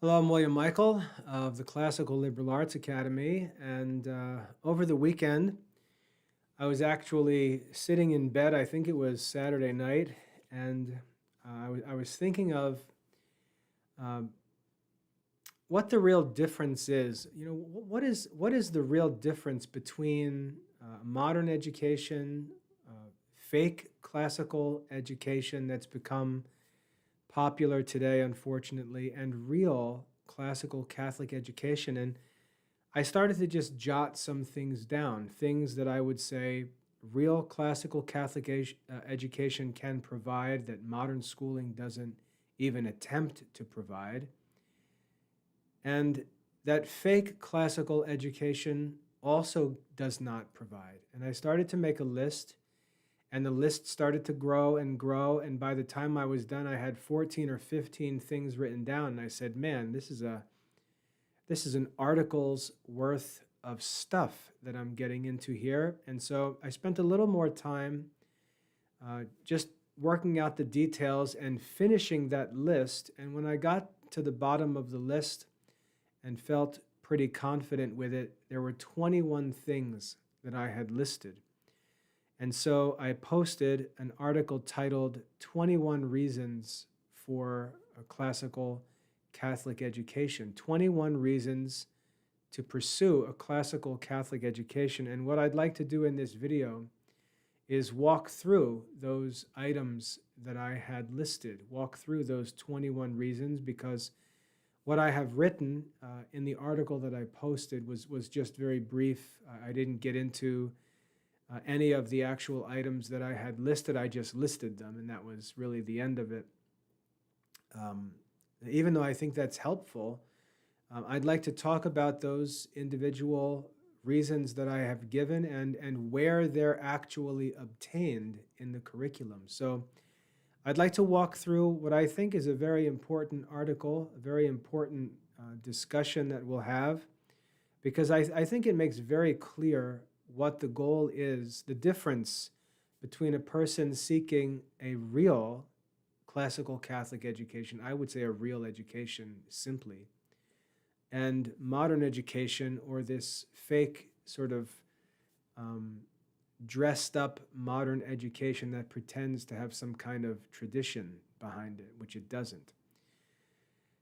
Hello, I'm William Michael of the Classical Liberal Arts Academy. And over the weekend, I was actually sitting in bed, I think it was Saturday night, and I was thinking of um, what the real difference is. What is the real difference between modern education, fake classical education that's become popular today, unfortunately, and real classical Catholic education. And I started to just jot some things down, things that I would say real classical Catholic education can provide that modern schooling doesn't even attempt to provide, and that fake classical education also does not provide. And I started to make a list, and the list started to grow and grow. And by the time I was done, I had 14 or 15 things written down. And I said, man, this is an article's worth of stuff that I'm getting into here. And so I spent a little more time just working out the details and finishing that list. And when I got to the bottom of the list and felt pretty confident with it, there were 21 things that I had listed. And so I posted an article titled 21 Reasons for a Classical Catholic Education, 21 Reasons to Pursue a Classical Catholic Education. And what I'd like to do in this video is walk through those items that I had listed, walk through those 21 reasons, because what I have written in the article that I posted was just very brief. I didn't get into any of the actual items that I had listed. I just listed them, and that was really the end of it. Even though I think that's helpful, I'd like to talk about those individual reasons that I have given and where they're actually obtained in the curriculum. So I'd like to walk through what I think is a very important article, a very important discussion that we'll have, because I think it makes very clear what the goal is, the difference between a person seeking a real classical Catholic education, I would say a real education simply, and modern education, or this fake sort of dressed up modern education that pretends to have some kind of tradition behind it, which it doesn't.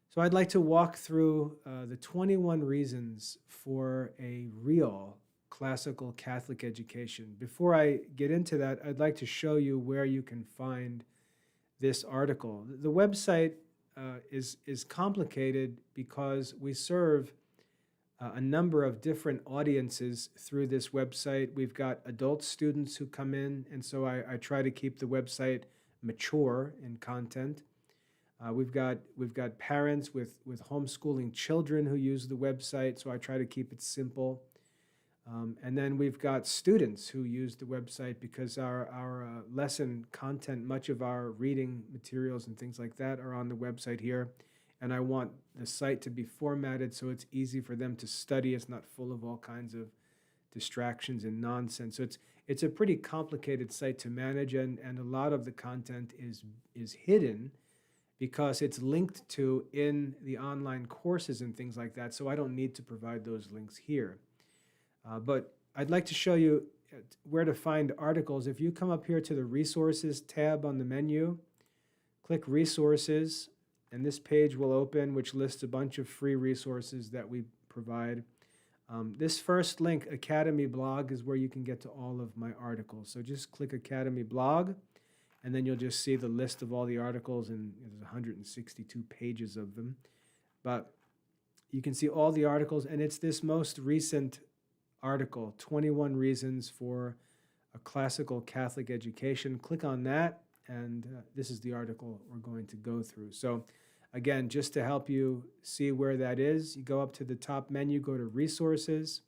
So I'd like to walk through the 21 reasons for a real classical Catholic education. Before I get into that, I'd like to show you where you can find this article. The website is complicated because we serve a number of different audiences through this website. We've got adult students who come in, and so I try to keep the website mature in content. We've got parents with homeschooling children who use the website, so I try to keep it simple. And then we've got students who use the website because our lesson content, much of our reading materials and things like that are on the website here. And I want the site to be formatted so it's easy for them to study. It's not full of all kinds of distractions and nonsense. So it's a pretty complicated site to manage, and a lot of the content is hidden because it's linked to in the online courses and things like that. So I don't need to provide those links here. But I'd like to show you where to find articles. If you come up here to the Resources tab on the menu, click Resources, and this page will open, which lists a bunch of free resources that we provide. This first link, Academy Blog, is where you can get to all of my articles. So just click Academy Blog, and then you'll just see the list of all the articles, and there's 162 pages of them. But you can see all the articles, and it's this most recent article, 21 Reasons for a Classical Catholic Education. Click on that, and this is the article we're going to go through. So again, just to help you see where that is, you go up to the top menu, go to Resources,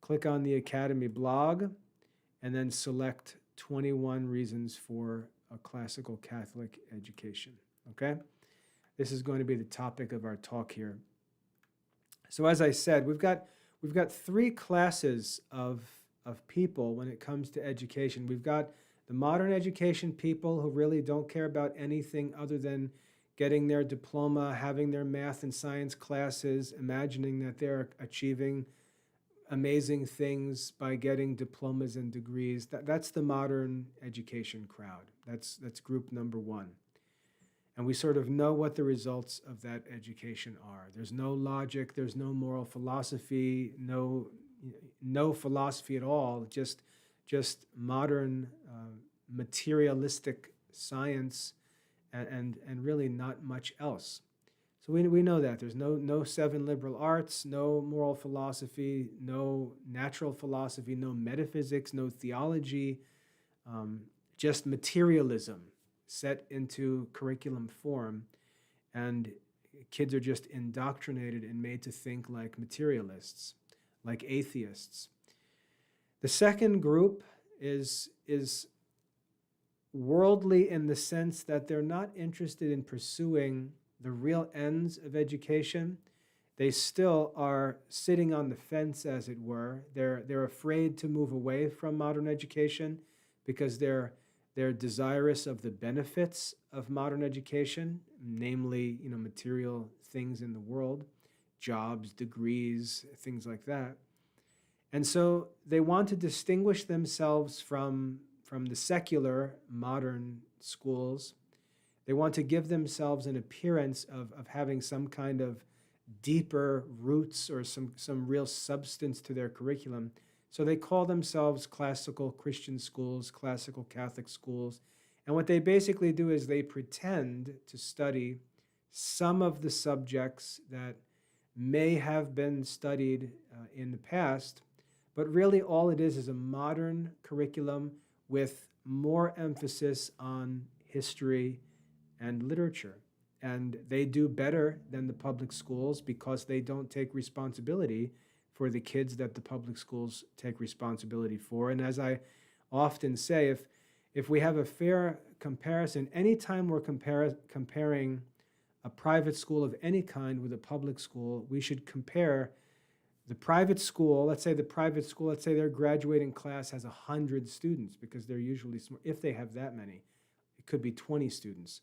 click on the Academy blog, and then select 21 Reasons for a Classical Catholic Education. Okay? This is going to be the topic of our talk here. So as I said, we've got three classes of people when it comes to education. We've got the modern education people who really don't care about anything other than getting their diploma, having their math and science classes, imagining that they're achieving amazing things by getting diplomas and degrees. That's the modern education crowd. That's group number one. And we sort of know what the results of that education are. There's no logic, there's no moral philosophy, no philosophy at all, just modern materialistic science and really not much else. So we know that. There's no seven liberal arts, no moral philosophy, no natural philosophy, no metaphysics, no theology, just materialism set into curriculum form. And kids are just indoctrinated and made to think like materialists, like atheists. The second group is worldly in the sense that they're not interested in pursuing the real ends of education. They still are sitting on the fence, as it were. They're afraid to move away from modern education because they're desirous of the benefits of modern education, namely, material things in the world, jobs, degrees, things like that. And so they want to distinguish themselves from the secular modern schools. They want to give themselves an appearance of having some kind of deeper roots or some real substance to their curriculum. So they call themselves classical Christian schools, classical Catholic schools. And what they basically do is they pretend to study some of the subjects that may have been studied in the past, but really all it is a modern curriculum with more emphasis on history and literature. And they do better than the public schools because they don't take responsibility for the kids that the public schools take responsibility for. And as I often say, if we have a fair comparison, anytime we're comparing a private school of any kind with a public school, we should compare the private school. Let's say their graduating class has 100 students, because they're usually smart. If they have that many, it could be 20 students.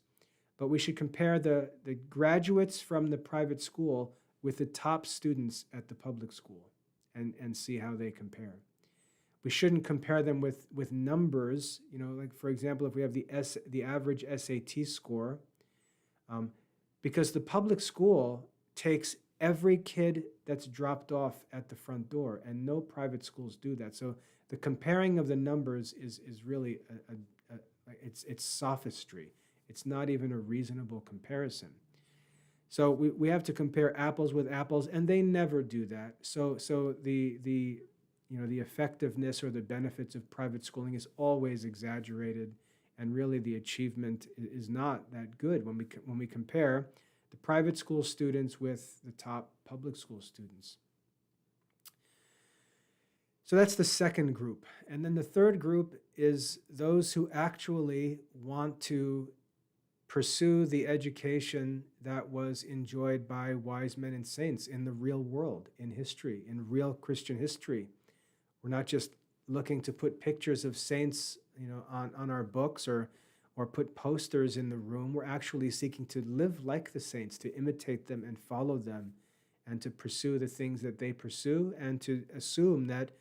But we should compare the graduates from the private school with the top students at the public school and see how they compare. We shouldn't compare them with numbers, like for example, if we have the average SAT score, because the public school takes every kid that's dropped off at the front door, and no private schools do that. So the comparing of the numbers is really it's sophistry. It's not even a reasonable comparison. So we have to compare apples with apples, and they never do that. So the effectiveness or the benefits of private schooling is always exaggerated, and really the achievement is not that good when we compare the private school students with the top public school students. So that's the second group. And then the third group is those who actually want to pursue the education that was enjoyed by wise men and saints in the real world, in history, in real Christian history. We're not just looking to put pictures of saints, on our books or put posters in the room. We're actually seeking to live like the saints, to imitate them and follow them, and to pursue the things that they pursue, and to assume that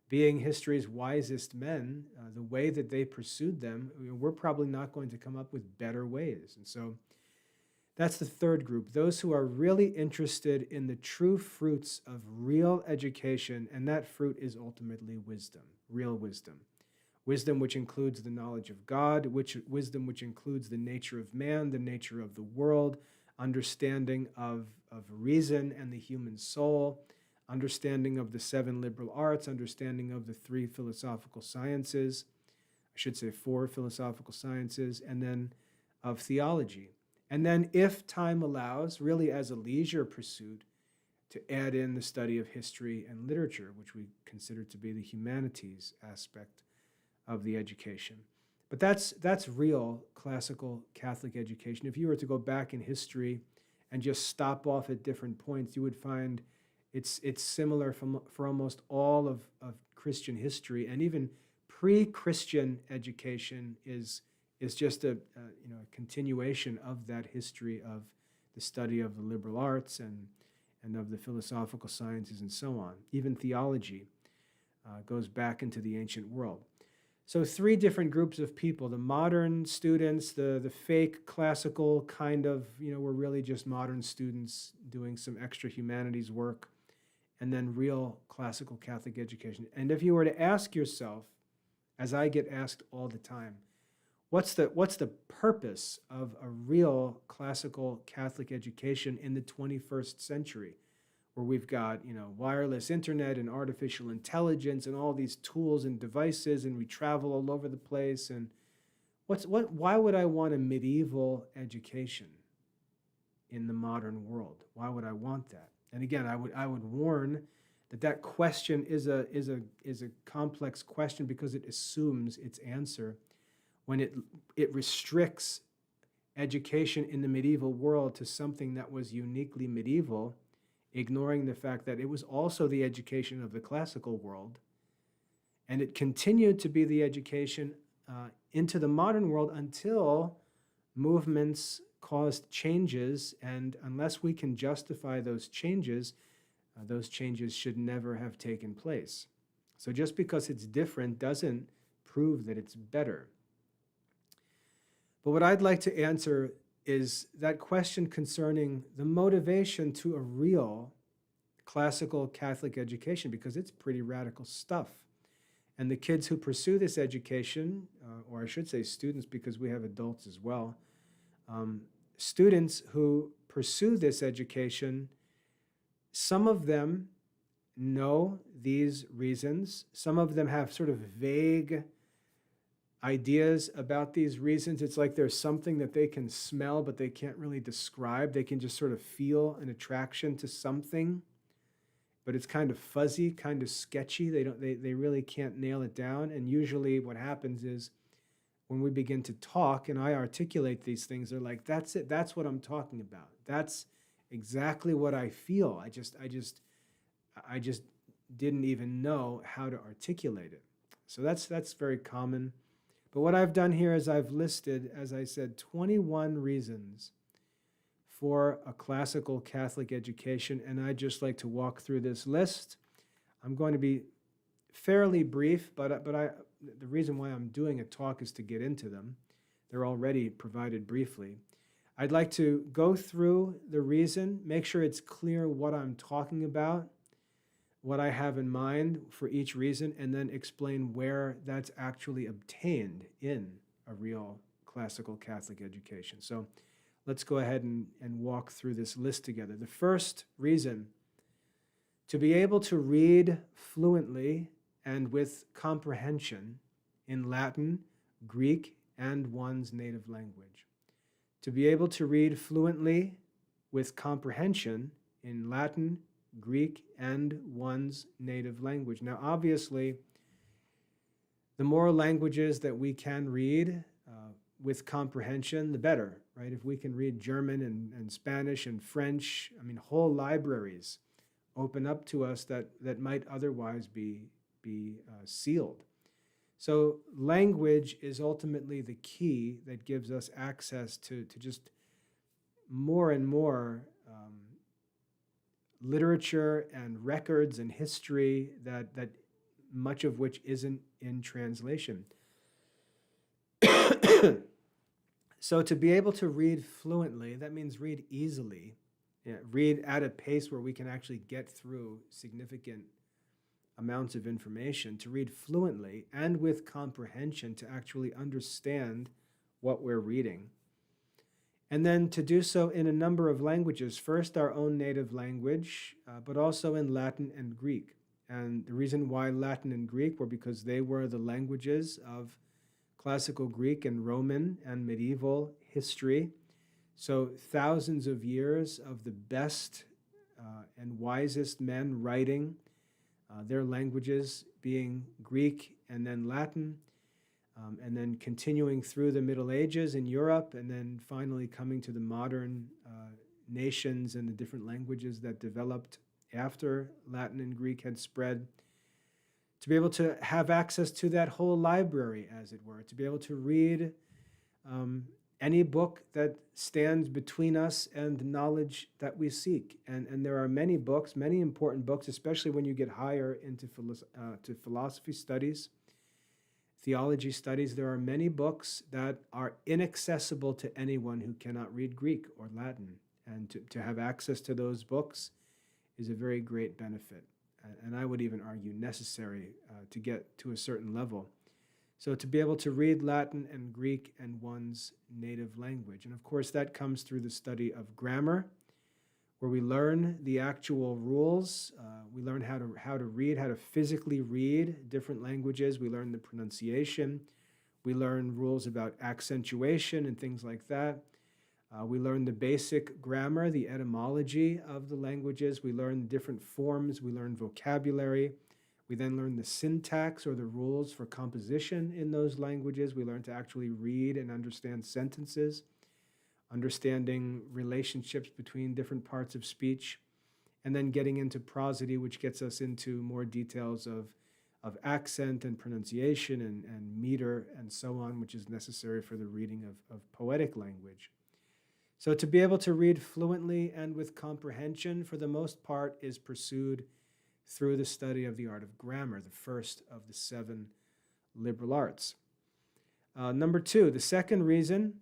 being history's wisest men, the way that they pursued them, we're probably not going to come up with better ways. And so that's the third group, those who are really interested in the true fruits of real education, and that fruit is ultimately wisdom, real wisdom. Wisdom which includes the knowledge of God, wisdom which includes the nature of man, the nature of the world, understanding of reason and the human soul, understanding of the seven liberal arts, understanding of the 3 philosophical sciences, I should say 4 philosophical sciences, and then of theology. And then, if time allows, really as a leisure pursuit, to add in the study of history and literature, which we consider to be the humanities aspect of the education. But that's real classical Catholic education. If you were to go back in history and just stop off at different points, you would find it's similar for almost all of Christian history, and even pre-Christian education is is just a continuation of that history of the study of the liberal arts and of the philosophical sciences and so on. Even theology goes back into the ancient world. So three different groups of people: the modern students, the fake classical kind of, we're really just modern students doing some extra humanities work, and then real classical Catholic education. And if you were to ask yourself, as I get asked all the time, what's the purpose of a real classical Catholic education in the 21st century, where we've got, wireless internet and artificial intelligence and all these tools and devices, and we travel all over the place, and why would I want a medieval education in the modern world? Why would I want that? And again, I would warn that question is a complex question, because it assumes its answer when it restricts education in the medieval world to something that was uniquely medieval, ignoring the fact that it was also the education of the classical world, and it continued to be the education into the modern world until movements caused changes, and unless we can justify those changes should never have taken place. So just because it's different doesn't prove that it's better. But what I'd like to answer is that question concerning the motivation to a real classical Catholic education, because it's pretty radical stuff. And the kids who pursue this education, or I should say students, because we have adults as well, students who pursue this education, some of them know these reasons. Some of them have sort of vague ideas about these reasons. It's like there's something that they can smell, but they can't really describe. They can just sort of feel an attraction to something, but it's kind of fuzzy, kind of sketchy. They really can't nail it down. And usually what happens is when we begin to talk and I articulate these things, they're like, that's it. That's what I'm talking about. That's exactly what I feel. I just didn't even know how to articulate it. So that's very common. But what I've done here is I've listed, as I said, 21 reasons for a classical Catholic education, and I'd just like to walk through this list. I'm going to be fairly brief, but the reason why I'm doing a talk is to get into them. They're already provided briefly. I'd like to go through the reason, make sure it's clear what I'm talking about, what I have in mind for each reason, and then explain where that's actually obtained in a real classical Catholic education. So let's go ahead and walk through this list together. The first reason: to be able to read fluently and with comprehension in Latin, Greek, and one's native language. To be able to read fluently with comprehension in Latin, Greek, and one's native language. Now, obviously, the more languages that we can read with comprehension, the better, right? If we can read German and Spanish and French, whole libraries open up to us that might otherwise be sealed. So language is ultimately the key that gives us access to just more and more literature and records and history that much of which isn't in translation. So to be able to read fluently, that means read easily, read at a pace where we can actually get through significant amounts of information, to read fluently and with comprehension, to actually understand what we're reading. And then to do so in a number of languages, first our own native language, but also in Latin and Greek. And the reason why Latin and Greek were because they were the languages of classical Greek and Roman and medieval history. So thousands of years of the best and wisest men writing, their languages being Greek and then Latin, and then continuing through the Middle Ages in Europe, and then finally coming to the modern nations and the different languages that developed after Latin and Greek had spread. To be able to have access to that whole library, as it were, to be able to read um, any book that stands between us and the knowledge that we seek. And there are many books, many important books, especially when you get higher into to philosophy studies, theology studies. There are many books that are inaccessible to anyone who cannot read Greek or Latin. And to have access to those books is a very great benefit. And I would even argue necessary to get to a certain level. So to be able to read Latin and Greek in one's native language. And of course, that comes through the study of grammar, where we learn the actual rules. We learn how to read, how to physically read different languages. We learn the pronunciation. We learn rules about accentuation and things like that. We learn the basic grammar, the etymology of the languages. We learn different forms. We learn vocabulary. We then learn the syntax or the rules for composition in those languages. We learn to actually read and understand sentences, understanding relationships between different parts of speech, and then getting into prosody, which gets us into more details of accent and pronunciation and meter and so on, which is necessary for the reading of poetic language. So to be able to read fluently and with comprehension, for the most part, is pursued through the study of the art of grammar, the first of the 7 liberal arts. Number 2, the second reason,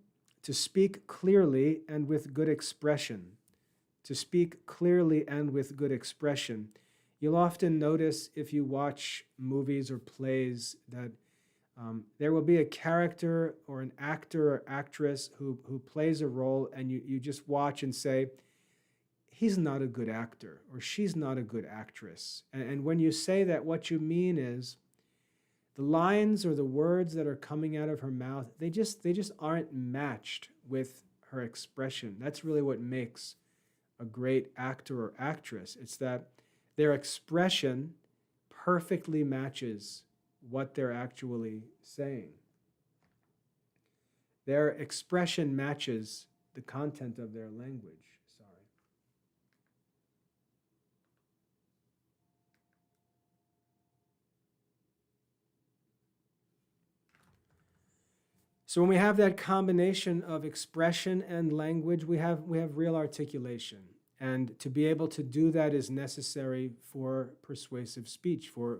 to speak clearly and with good expression. To speak clearly and with good expression. You'll often notice if you watch movies or plays that there will be a character or an actor or actress who plays a role, and you just watch and say, he's not a good actor or she's not a good actress. And when you say that, what you mean is the lines or the words that are coming out of her mouth, they just aren't matched with her expression. That's really what makes a great actor or actress. It's that their expression perfectly matches what they're actually saying. Their expression matches the content of their language. So when we have that combination of expression and language, we have real articulation. And to be able to do that is necessary for persuasive speech, for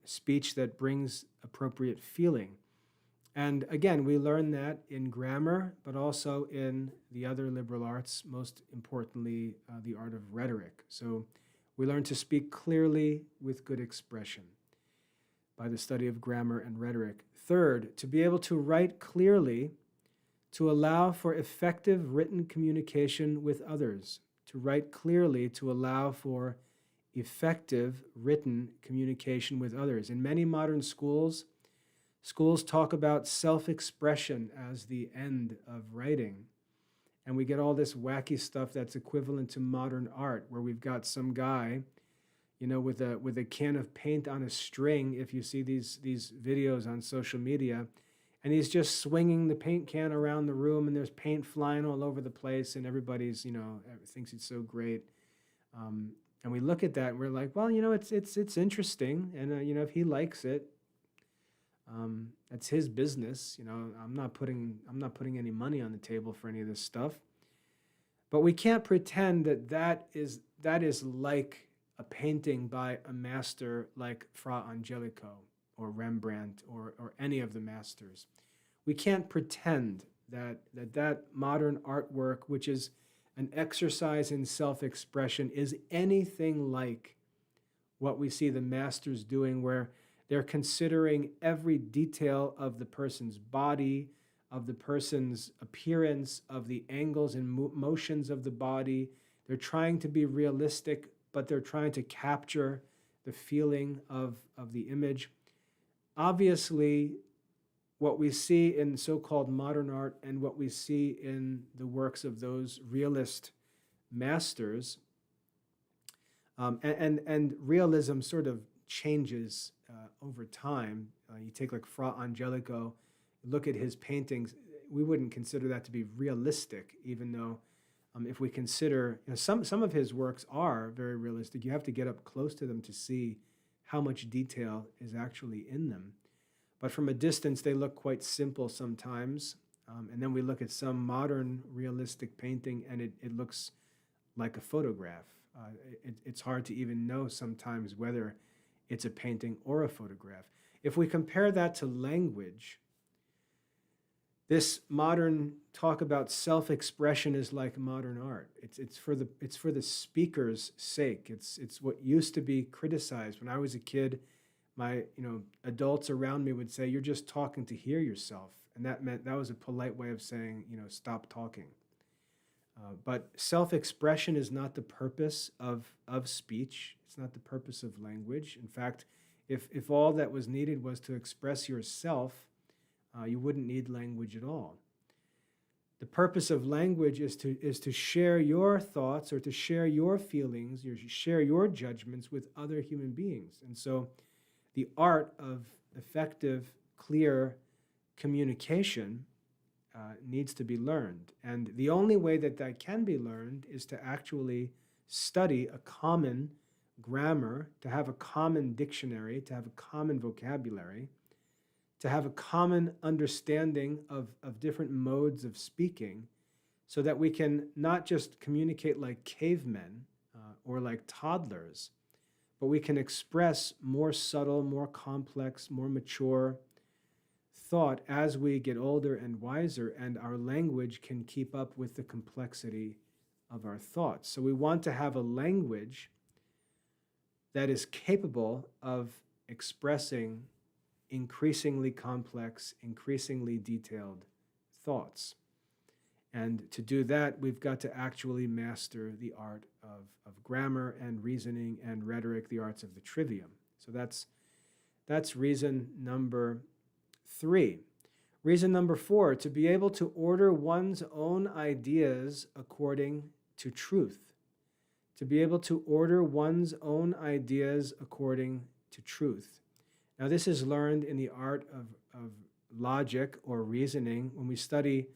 speech that brings appropriate feeling. And again, we learn that in grammar, but also in the other liberal arts, most importantly, the art of rhetoric. So we learn to speak clearly with good expression by the study of grammar and rhetoric. Third, to be able to write clearly, to allow for effective written communication with others. To write clearly, to allow for effective written communication with others. In many modern schools talk about self-expression as the end of writing. And we get all this wacky stuff that's equivalent to modern art, where we've got some guy, with a can of paint on a string, if you see these videos on social media, and he's just swinging the paint can around the room, and there's paint flying all over the place, and everybody's, thinks it's so great. And we look at that, and we're like, well, it's interesting, and if he likes it, that's his business. I'm not putting any money on the table for any of this stuff. But we can't pretend that is like a painting by a master like Fra Angelico or Rembrandt or any of the masters. We can't pretend that modern artwork, which is an exercise in self-expression, is anything like what we see the masters doing, where they're considering every detail of the person's body, of the person's appearance, of the angles and motions of the body. They're trying to be realistic, but they're trying to capture the feeling of the image. Obviously, what we see in so-called modern art and what we see in the works of those realist masters, and realism sort of changes over time. You take like Fra Angelico, look at his paintings, we wouldn't consider that to be realistic, even though if we consider, some of his works are very realistic. You have to get up close to them to see how much detail is actually in them. but from a distance they look quite simple sometimes. And then we look at some modern realistic painting and it looks like a photograph. It's hard to even know sometimes whether it's a painting or a photograph. If we compare that to language, this modern talk about self-expression is like modern art. It's for the speaker's sake. It's what used to be criticized. When I was a kid, my adults around me would say, "You're just talking to hear yourself," and that was a polite way of saying, stop talking. But self-expression is not the purpose of speech. It's not the purpose of language. In fact, if all that was needed was to express yourself, you wouldn't need language at all. The purpose of language is to share your thoughts or to share your feelings, or share your judgments with other human beings. And so the art of effective, clear communication needs to be learned. And the only way that can be learned is to actually study a common grammar, to have a common dictionary, to have a common vocabulary, to have a common understanding of different modes of speaking, so that we can not just communicate like cavemen or like toddlers, but we can express more subtle, more complex, more mature thought as we get older and wiser, and our language can keep up with the complexity of our thoughts. So we want to have a language that is capable of expressing increasingly complex, increasingly detailed thoughts. And to do that, we've got to actually master the art of grammar and reasoning and rhetoric, the arts of the trivium. So that's reason number 3. Reason number 4, to be able to order one's own ideas according to truth. To be able to order one's own ideas according to truth. Now, this is learned in the art of logic or reasoning when we study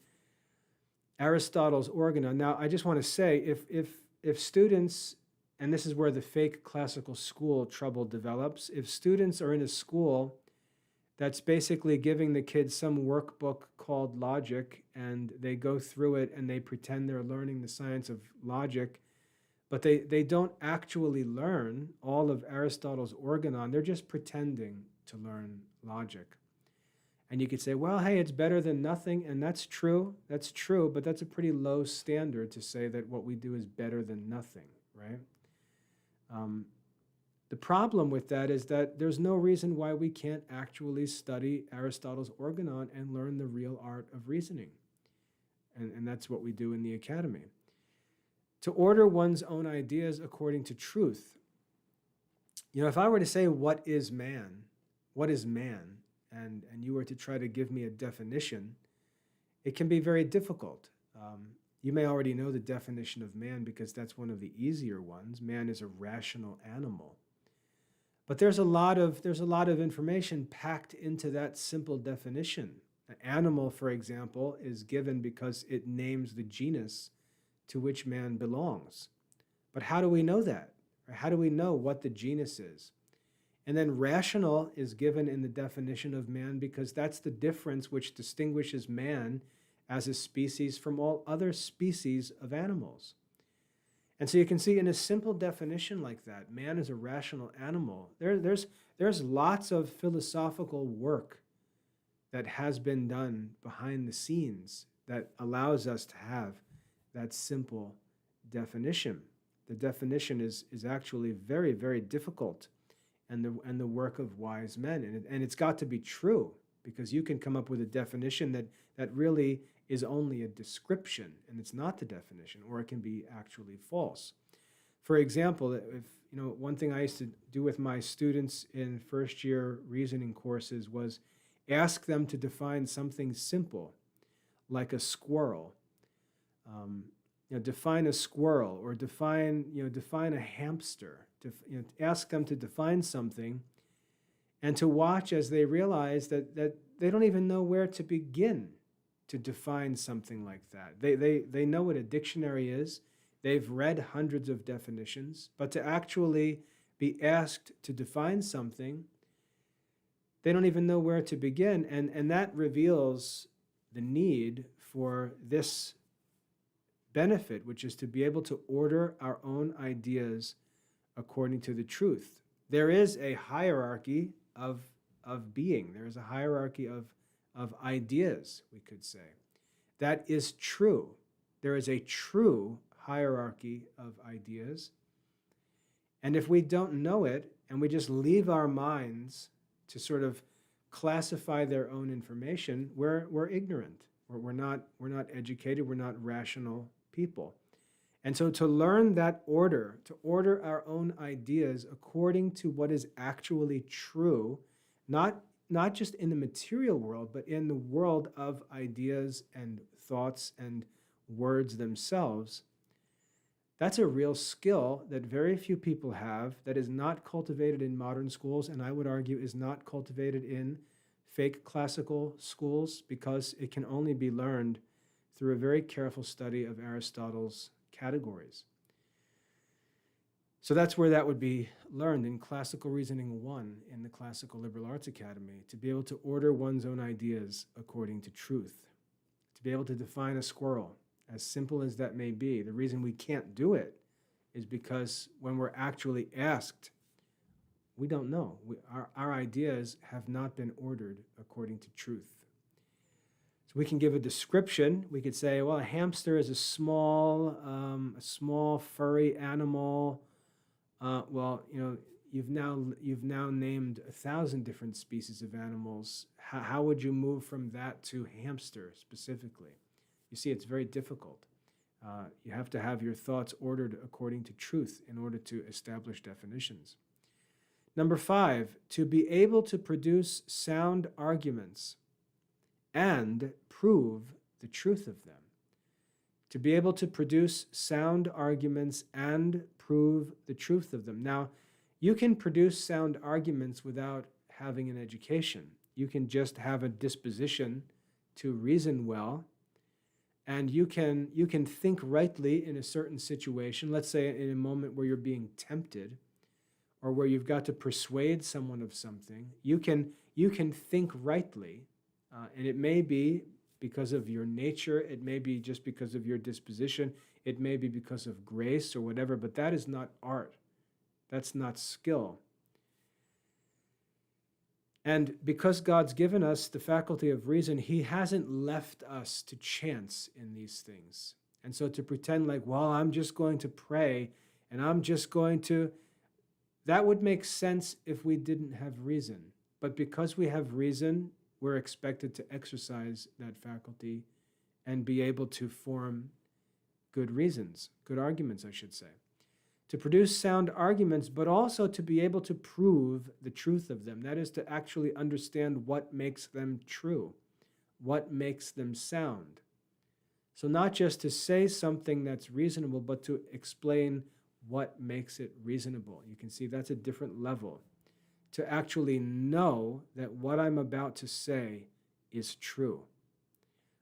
Aristotle's Organon. Now, I just want to say, if students, and this is where the fake classical school trouble develops, if students are in a school that's basically giving the kids some workbook called logic, and they go through it and they pretend they're learning the science of logic, but they don't actually learn all of Aristotle's Organon. They're just pretending to learn logic. And you could say, well, hey, it's better than nothing, and that's true, but that's a pretty low standard to say that what we do is better than nothing, right? The problem with that is that there's no reason why we can't actually study Aristotle's Organon and learn the real art of reasoning. And that's what we do in the academy. To order one's own ideas according to truth. If I were to say, what is man? And you were to try to give me a definition, it can be very difficult. You may already know the definition of man because that's one of the easier ones. Man is a rational animal. But there's a lot of information packed into that simple definition. An animal, for example, is given because it names the genus to which man belongs. But how do we know that? Or how do we know what the genus is? And then rational is given in the definition of man because that's the difference which distinguishes man as a species from all other species of animals. And so you can see in a simple definition like that, man is a rational animal. There's lots of philosophical work that has been done behind the scenes that allows us to have that simple definition. The definition is actually very, very difficult, and the work of wise men. And it's got to be true, because you can come up with a definition that really is only a description, and it's not the definition, or it can be actually false. For example, if one thing I used to do with my students in first-year reasoning courses was ask them to define something simple, like a squirrel. Define a squirrel, or define a hamster. Ask them to define something, and to watch as they realize that they don't even know where to begin to define something like that. They know what a dictionary is. They've read hundreds of definitions, but to actually be asked to define something, they don't even know where to begin. And that reveals the need for this benefit, which is to be able to order our own ideas according to the truth. There is a hierarchy of being. There is a hierarchy of ideas, we could say. That is true. There is a true hierarchy of ideas. And if we don't know it, and we just leave our minds to sort of classify their own information, we're ignorant. We're not educated. We're not rational people. And so to learn that order, to order our own ideas according to what is actually true, not just in the material world, but in the world of ideas and thoughts and words themselves, that's a real skill that very few people have, that is not cultivated in modern schools, and I would argue is not cultivated in fake classical schools, because it can only be learned through a very careful study of Aristotle's categories. So that's where that would be learned, in Classical Reasoning 1 in the Classical Liberal Arts Academy, to be able to order one's own ideas according to truth, to be able to define a squirrel, as simple as that may be. The reason we can't do it is because when we're actually asked, we don't know. Our ideas have not been ordered according to truth. So we can give a description. We could say, well, a hamster is a small furry animal. Well, you've now named 1,000 different species of animals. How would you move from that to hamster specifically? You see, it's very difficult. You have to have your thoughts ordered according to truth in order to establish definitions. Number 5, to be able to produce sound arguments and prove the truth of them. To be able to produce sound arguments and prove the truth of them. Now, you can produce sound arguments without having an education. You can just have a disposition to reason well, and you can think rightly in a certain situation. Let's say in a moment where you're being tempted, or where you've got to persuade someone of something. You can think rightly, and it may be because of your nature, it may be just because of your disposition, it may be because of grace or whatever, but that is not art. That's not skill. And because God's given us the faculty of reason, He hasn't left us to chance in these things. And so to pretend like, well, I'm just going to pray, and I'm just going to, that would make sense if we didn't have reason. But because we have reason, we're expected to exercise that faculty and be able to form good reasons, good arguments, I should say. To produce sound arguments, but also to be able to prove the truth of them. That is, to actually understand what makes them true, what makes them sound. So not just to say something that's reasonable, but to explain what makes it reasonable. You can see that's a different level. To actually know that what I'm about to say is true.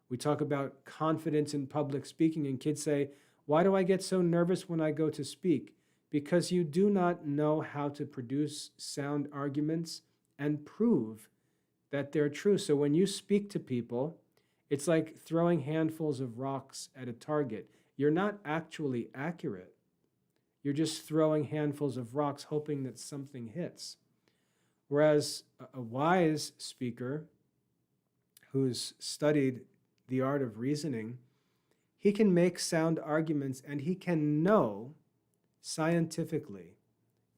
We talk about confidence in public speaking, and kids say, why do I get so nervous when I go to speak? Because you do not know how to produce sound arguments and prove that they're true. So when you speak to people, it's like throwing handfuls of rocks at a target. You're not actually accurate. You're just throwing handfuls of rocks hoping that something hits. Whereas a wise speaker who's studied the art of reasoning, he can make sound arguments and he can know scientifically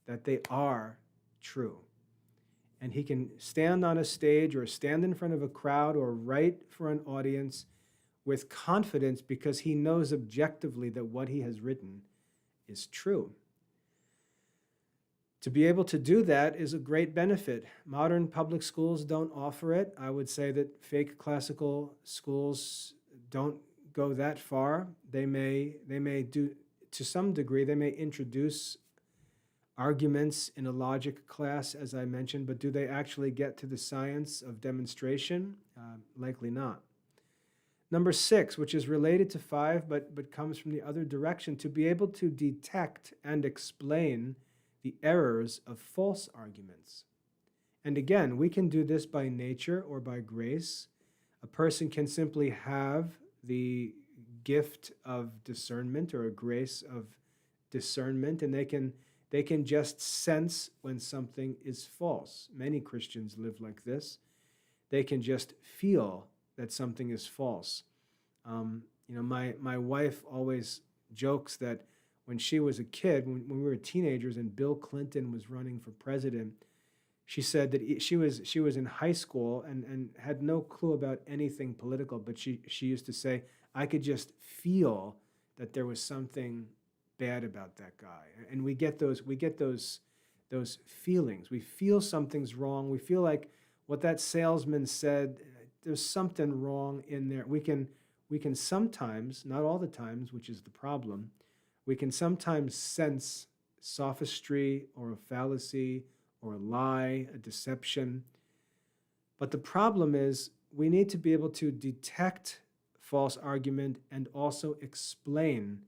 that they are true. And he can stand on a stage or stand in front of a crowd or write for an audience with confidence because he knows objectively that what he has written is true. To be able to do that is a great benefit. Modern public schools don't offer it. I would say that fake classical schools don't go that far. They may do, to some degree, they may introduce arguments in a logic class, as I mentioned, but do they actually get to the science of demonstration? Likely not. Number 6, which is related to 5, but comes from the other direction, to be able to detect and explain the errors of false arguments. And again, we can do this by nature or by grace. A person can simply have the gift of discernment or a grace of discernment, and they can just sense when something is false. Many Christians live like this. They can just feel that something is false. My wife always jokes that when she was a kid, when we were teenagers and Bill Clinton was running for president, she said that she was in high school and had no clue about anything political, but she used to say, I could just feel that there was something bad about that guy. And we get those feelings. We feel something's wrong. We feel like what that salesman said, there's something wrong in there. We can sometimes, not all the times, which is the problem, we can sometimes sense sophistry or a fallacy or a lie, a deception. But the problem is we need to be able to detect false argument and also explain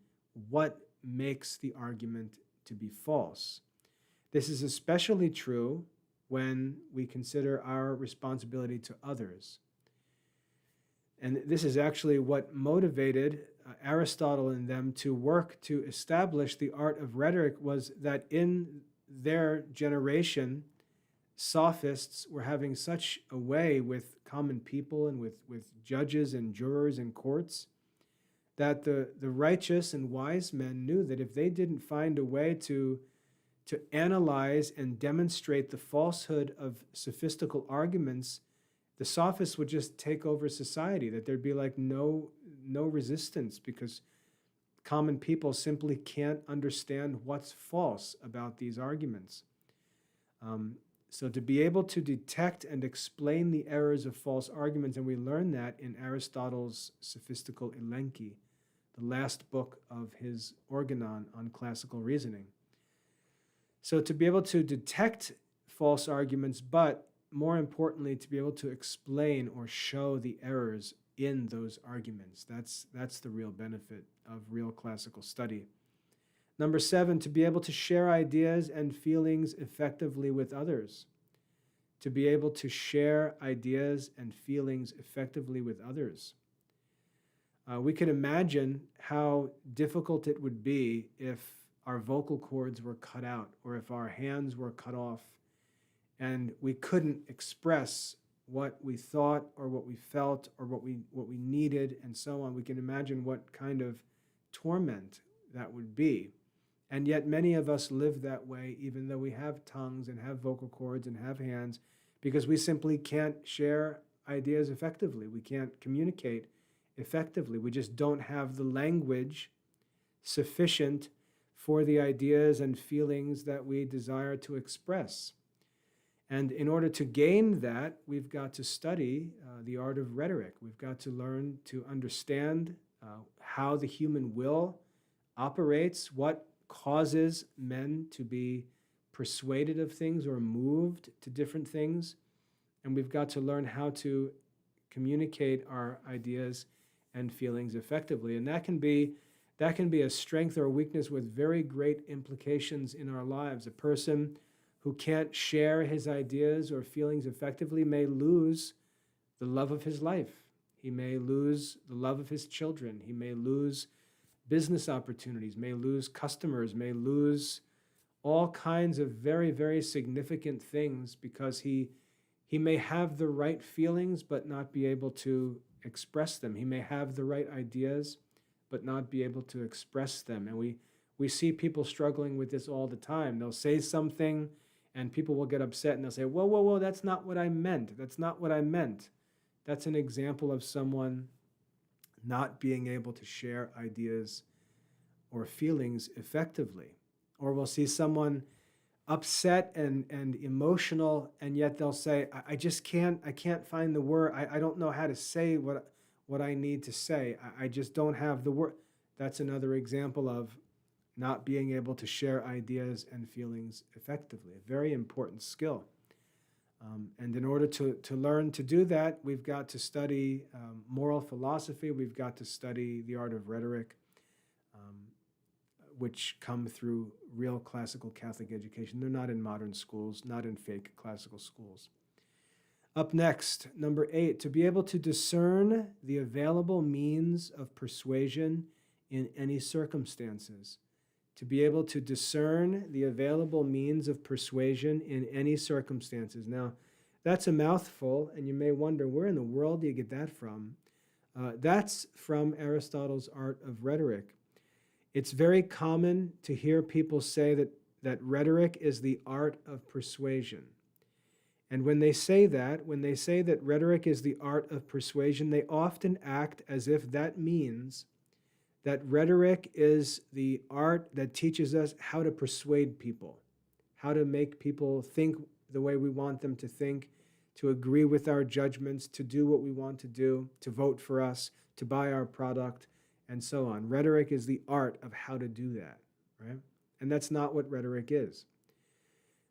what makes the argument to be false. This is especially true when we consider our responsibility to others. And this is actually what motivated Aristotle and them to work to establish the art of rhetoric, was that in their generation, sophists were having such a way with common people and with judges and jurors and courts that the righteous and wise men knew that if they didn't find a way to analyze and demonstrate the falsehood of sophistical arguments, the sophists would just take over society, that there'd be like no resistance, because common people simply can't understand what's false about these arguments. So to be able to detect and explain the errors of false arguments, and we learn that in Aristotle's Sophistical Elenchi, the last book of his Organon on classical reasoning. So to be able to detect false arguments, but more importantly, to be able to explain or show the errors in those arguments. That's the real benefit of real classical study. Number 7, to be able to share ideas and feelings effectively with others. To be able to share ideas and feelings effectively with others. We could imagine how difficult it would be if our vocal cords were cut out, or if our hands were cut off, and we couldn't express what we thought or what we felt or what we needed and so on. We can imagine what kind of torment that would be. And yet many of us live that way, even though we have tongues and have vocal cords and have hands, because we simply can't share ideas effectively. We can't communicate effectively. We just don't have the language sufficient for the ideas and feelings that we desire to express. And in order to gain that, we've got to study the art of rhetoric. We've got to learn to understand how the human will operates, what causes men to be persuaded of things or moved to different things. And we've got to learn how to communicate our ideas and feelings effectively. And that can be a strength or a weakness with very great implications in our lives. A person who can't share his ideas or feelings effectively may lose the love of his life. He may lose the love of his children. He may lose business opportunities, may lose customers, may lose all kinds of very, very significant things, because he may have the right feelings but not be able to express them. He may have the right ideas but not be able to express them. And we see people struggling with this all the time. They'll say something and people will get upset and they'll say, whoa, whoa, whoa, that's not what I meant. That's not what I meant. That's an example of someone not being able to share ideas or feelings effectively. Or we'll see someone upset and emotional, and yet they'll say, I can't find the word. I don't know how to say what I need to say. I just don't have the word. That's another example of not being able to share ideas and feelings effectively, a very important skill. And in order to learn to do that, we've got to study moral philosophy, we've got to study the art of rhetoric. which come through real classical Catholic education. They're not in modern schools, not in fake classical schools. Up next, number 8, to be able to discern the available means of persuasion in any circumstances. To be able to discern the available means of persuasion in any circumstances. Now, that's a mouthful, and you may wonder, where in the world do you get that from? That's from Aristotle's Art of Rhetoric. It's very common to hear people say that rhetoric is the art of persuasion. And when they say that rhetoric is the art of persuasion, they often act as if that means that rhetoric is the art that teaches us how to persuade people, how to make people think the way we want them to think, to agree with our judgments, to do what we want to do, to vote for us, to buy our product, and so on. Rhetoric is the art of how to do that, right? And that's not what rhetoric is.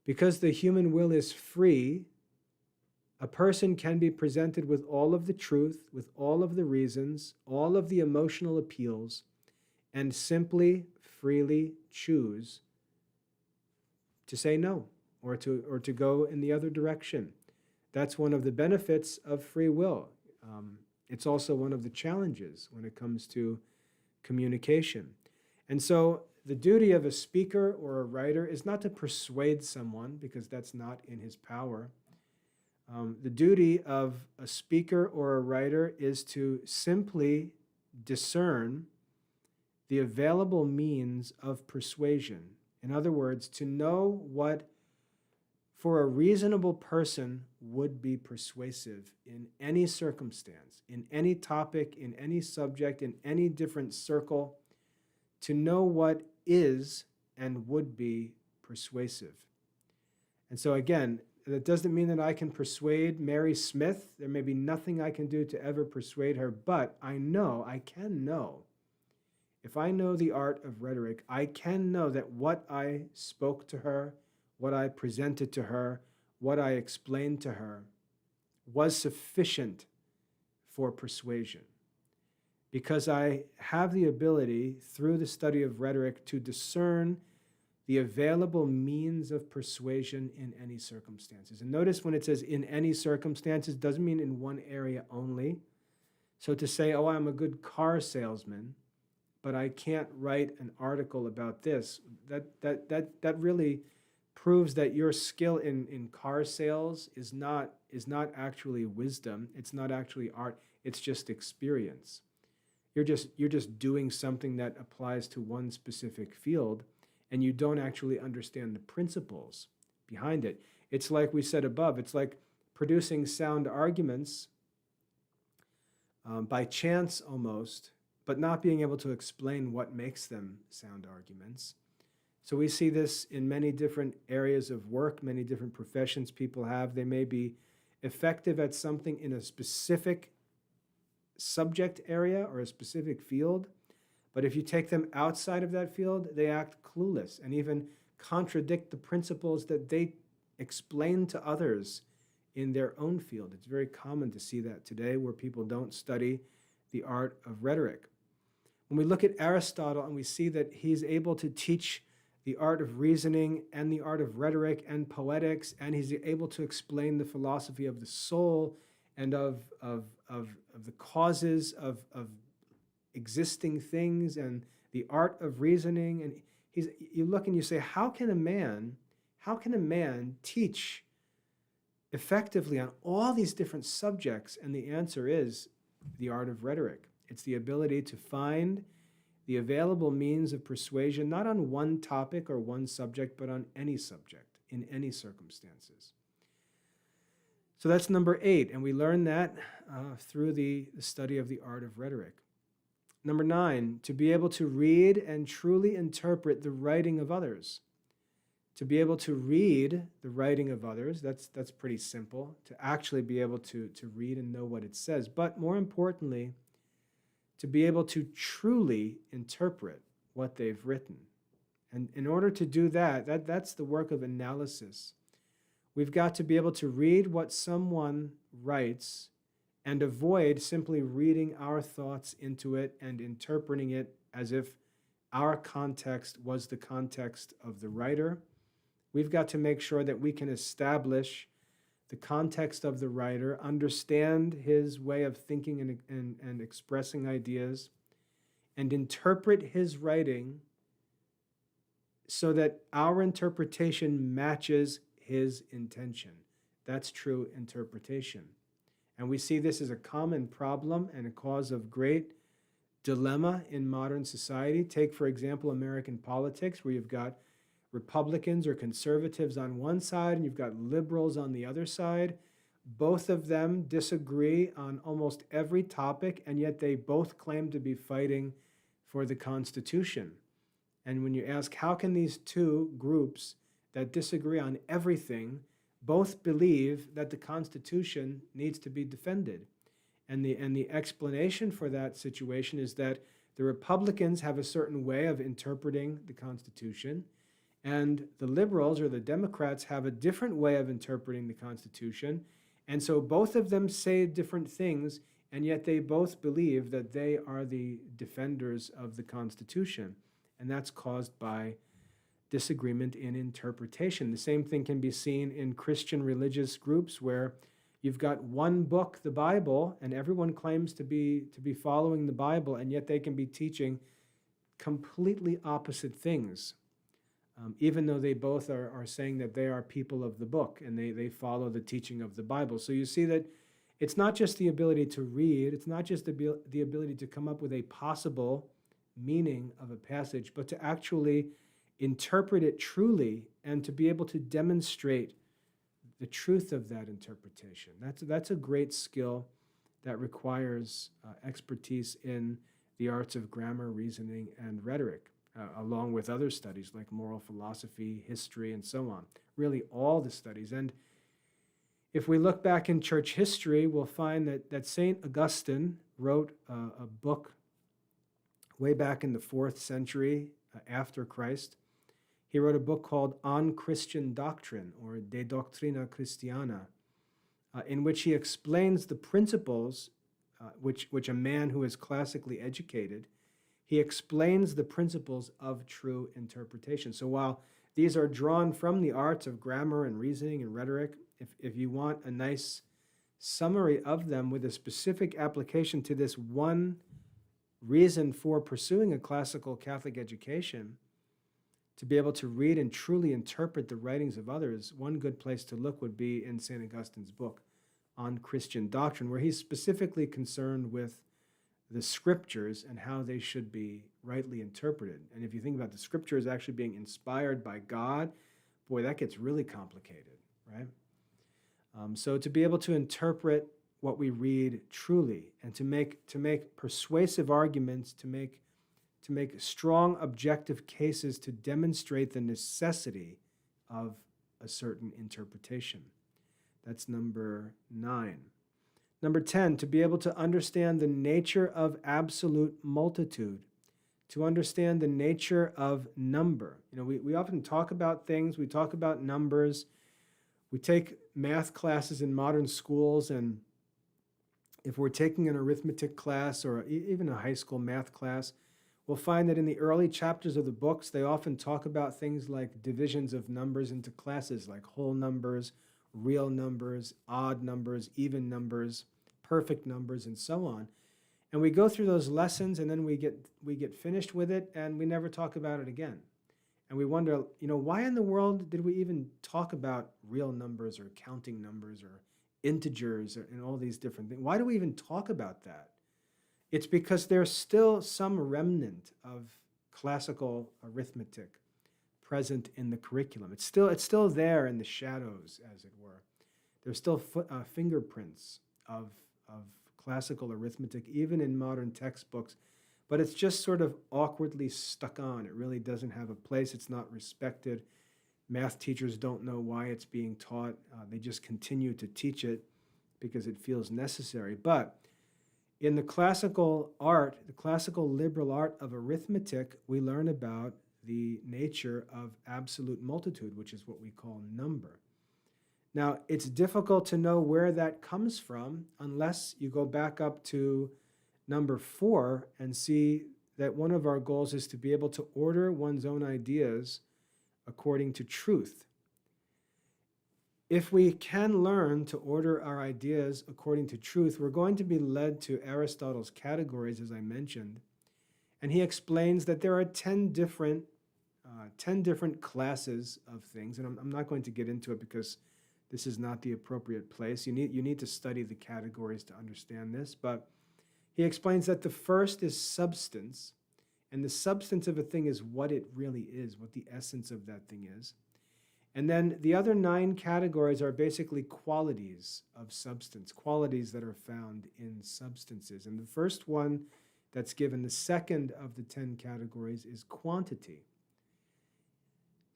Because the human will is free, a person can be presented with all of the truth, with all of the reasons, all of the emotional appeals, and simply, freely choose to say no, or to go in the other direction. That's one of the benefits of free will. It's also one of the challenges when it comes to communication. And so the duty of a speaker or a writer is not to persuade someone, because that's not in his power. The duty of a speaker or a writer is to simply discern the available means of persuasion. In other words, to know what, for a reasonable person, would be persuasive in any circumstance, in any topic, in any subject, in any different circle, to know what is and would be persuasive. And so again, that doesn't mean that I can persuade Mary Smith. There may be nothing I can do to ever persuade her, but I can know. If I know the art of rhetoric, I can know that what I spoke to her, what I presented to her, what I explained to her was sufficient for persuasion. Because I have the ability, through the study of rhetoric, to discern the available means of persuasion in any circumstances. And notice when it says in any circumstances, doesn't mean in one area only. So to say, oh, I'm a good car salesman, but I can't write an article about this, that really proves that your skill in car sales is not actually wisdom. It's not actually art. It's just experience. You're just doing something that applies to one specific field, and you don't actually understand the principles behind it. It's like we said above. It's like producing sound arguments by chance almost, but not being able to explain what makes them sound arguments. So we see this in many different areas of work, many different professions people have. They may be effective at something in a specific subject area or a specific field, but if you take them outside of that field, they act clueless and even contradict the principles that they explain to others in their own field. It's very common to see that today, where people don't study the art of rhetoric. When we look at Aristotle and we see that he's able to teach the art of reasoning and the art of rhetoric and poetics, and he's able to explain the philosophy of the soul and of the causes of existing things and the art of reasoning. And you look and you say, how can a man teach effectively on all these different subjects? And the answer is the art of rhetoric. It's the ability to find the available means of persuasion, not on one topic or one subject, but on any subject, in any circumstances. So that's number 8, and we learn that through the study of the art of rhetoric. Number 9, to be able to read and truly interpret the writing of others. To be able to read the writing of others, that's pretty simple, to actually be able to read and know what it says. But more importantly, to be able to truly interpret what they've written. And in order to do that's the work of analysis. We've got to be able to read what someone writes and avoid simply reading our thoughts into it and interpreting it as if our context was the context of the writer. We've got to make sure that we can establish the context of the writer, understand his way of thinking and expressing ideas, and interpret his writing so that our interpretation matches his intention. That's true interpretation. And we see this as a common problem and a cause of great dilemma in modern society. Take, for example, American politics, where you've got Republicans or conservatives on one side and you've got liberals on the other side. Both of them disagree on almost every topic, and yet they both claim to be fighting for the Constitution. And when you ask, how can these two groups that disagree on everything both believe that the Constitution needs to be defended? And the explanation for that situation is that the Republicans have a certain way of interpreting the Constitution, and the liberals or the Democrats have a different way of interpreting the Constitution. And so both of them say different things, and yet they both believe that they are the defenders of the Constitution. And that's caused by disagreement in interpretation. The same thing can be seen in Christian religious groups where you've got one book, the Bible, and everyone claims to be following the Bible, and yet they can be teaching completely opposite things, even though they both are saying that they are people of the book and they follow the teaching of the Bible. So you see that it's not just the ability to read, it's not just the ability to come up with a possible meaning of a passage, but to actually interpret it truly and to be able to demonstrate the truth of that interpretation. That's a great skill that requires expertise in the arts of grammar, reasoning, and rhetoric, along with other studies like moral philosophy, history, and so on. Really all the studies. And if we look back in church history, we'll find that St. Augustine wrote a book way back in the 4th century after Christ. He wrote a book called On Christian Doctrine, or De Doctrina Christiana, in which he explains the principles which a man who is classically educated, he explains the principles of true interpretation. So while these are drawn from the arts of grammar and reasoning and rhetoric, if you want a nice summary of them with a specific application to this one reason for pursuing a classical Catholic education, to be able to read and truly interpret the writings of others, one good place to look would be in St. Augustine's book On Christian Doctrine, where he's specifically concerned with the scriptures and how they should be rightly interpreted. And if you think about the scriptures actually being inspired by God, boy, that gets really complicated, right? So to be able to interpret what we read truly and to make persuasive arguments, to make strong objective cases to demonstrate the necessity of a certain interpretation. That's number 9. Number 10, to be able to understand the nature of absolute multitude, to understand the nature of number. You know, we often talk about things, we talk about numbers. We take math classes in modern schools, and if we're taking an arithmetic class or even a high school math class, we'll find that in the early chapters of the books, they often talk about things like divisions of numbers into classes, like whole numbers, real numbers, odd numbers, even numbers, perfect numbers, and so on. And we go through those lessons, and then we get finished with it, and we never talk about it again. And we wonder, why in the world did we even talk about real numbers or counting numbers or integers and all these different things? Why do we even talk about that? It's because there's still some remnant of classical arithmetic present in the curriculum. It's still there in the shadows, as it were. There's still fingerprints of classical arithmetic, even in modern textbooks, but it's just sort of awkwardly stuck on. It really doesn't have a place. It's not respected. Math teachers don't know why it's being taught. They just continue to teach it because it feels necessary. But in the classical art, the classical liberal art of arithmetic, we learn about the nature of absolute multitude, which is what we call number. Now, it's difficult to know where that comes from unless you go back up to number 4 and see that one of our goals is to be able to order one's own ideas according to truth. If we can learn to order our ideas according to truth, we're going to be led to Aristotle's categories, as I mentioned. And he explains that there are 10 different classes of things. And I'm not going to get into it because this is not the appropriate place. You need to study the categories to understand this. But he explains that the first is substance. And the substance of a thing is what it really is, what the essence of that thing is. And then the other 9 categories are basically qualities of substance, qualities that are found in substances. And the first one that's given, the second of the 10 categories, is quantity.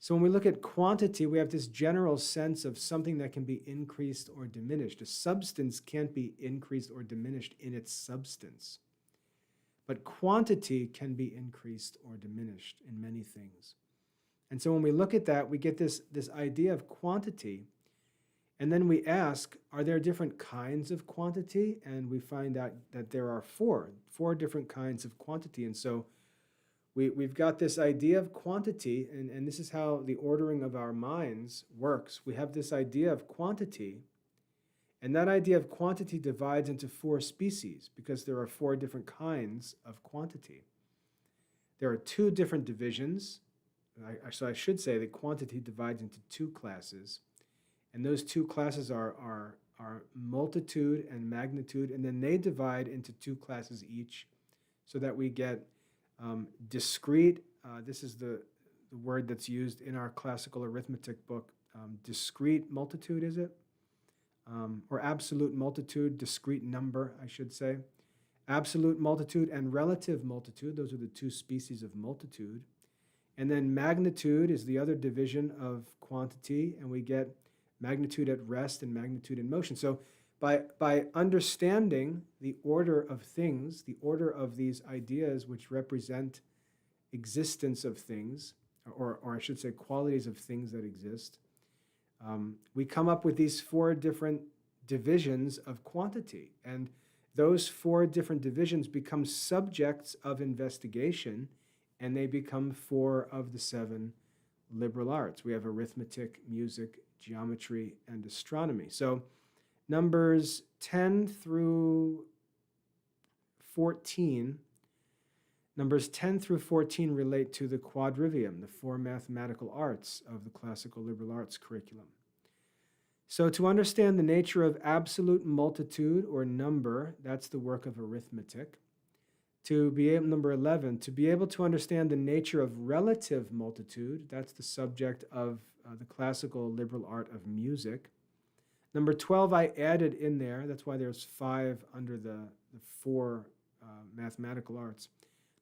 So when we look at quantity, we have this general sense of something that can be increased or diminished. A substance can't be increased or diminished in its substance. But quantity can be increased or diminished in many things. And so when we look at that, we get this idea of quantity. And then we ask, are there different kinds of quantity? And we find out that there are four different kinds of quantity. And so we've got this idea of quantity, and this is how the ordering of our minds works. We have this idea of quantity, and that idea of quantity divides into 4 species because there are 4 different kinds of quantity. There are 2 different divisions. So I should say that quantity divides into 2 classes, and those 2 classes are multitude and magnitude, and then they divide into 2 classes each, so that we get discrete. This is the word that's used in our classical arithmetic book. Discrete multitude, is it? Or absolute multitude, discrete number, I should say. Absolute multitude and relative multitude, those are the 2 species of multitude. And then magnitude is the other division of quantity, and we get magnitude at rest and magnitude in motion. So by understanding the order of things, the order of these ideas which represent existence of things, or I should say qualities of things that exist, we come up with these 4 different divisions of quantity. And those 4 different divisions become subjects of investigation, and they become 4 of the 7 liberal arts. We have arithmetic, music, geometry, and astronomy. So numbers 10 through 14 relate to the quadrivium, the 4 mathematical arts of the classical liberal arts curriculum. So to understand the nature of absolute multitude or number, that's the work of arithmetic. To be able, number 11, to be able to understand the nature of relative multitude, that's the subject of the classical liberal art of music. Number 12, I added in there, that's why there's 5 under the 4 mathematical arts.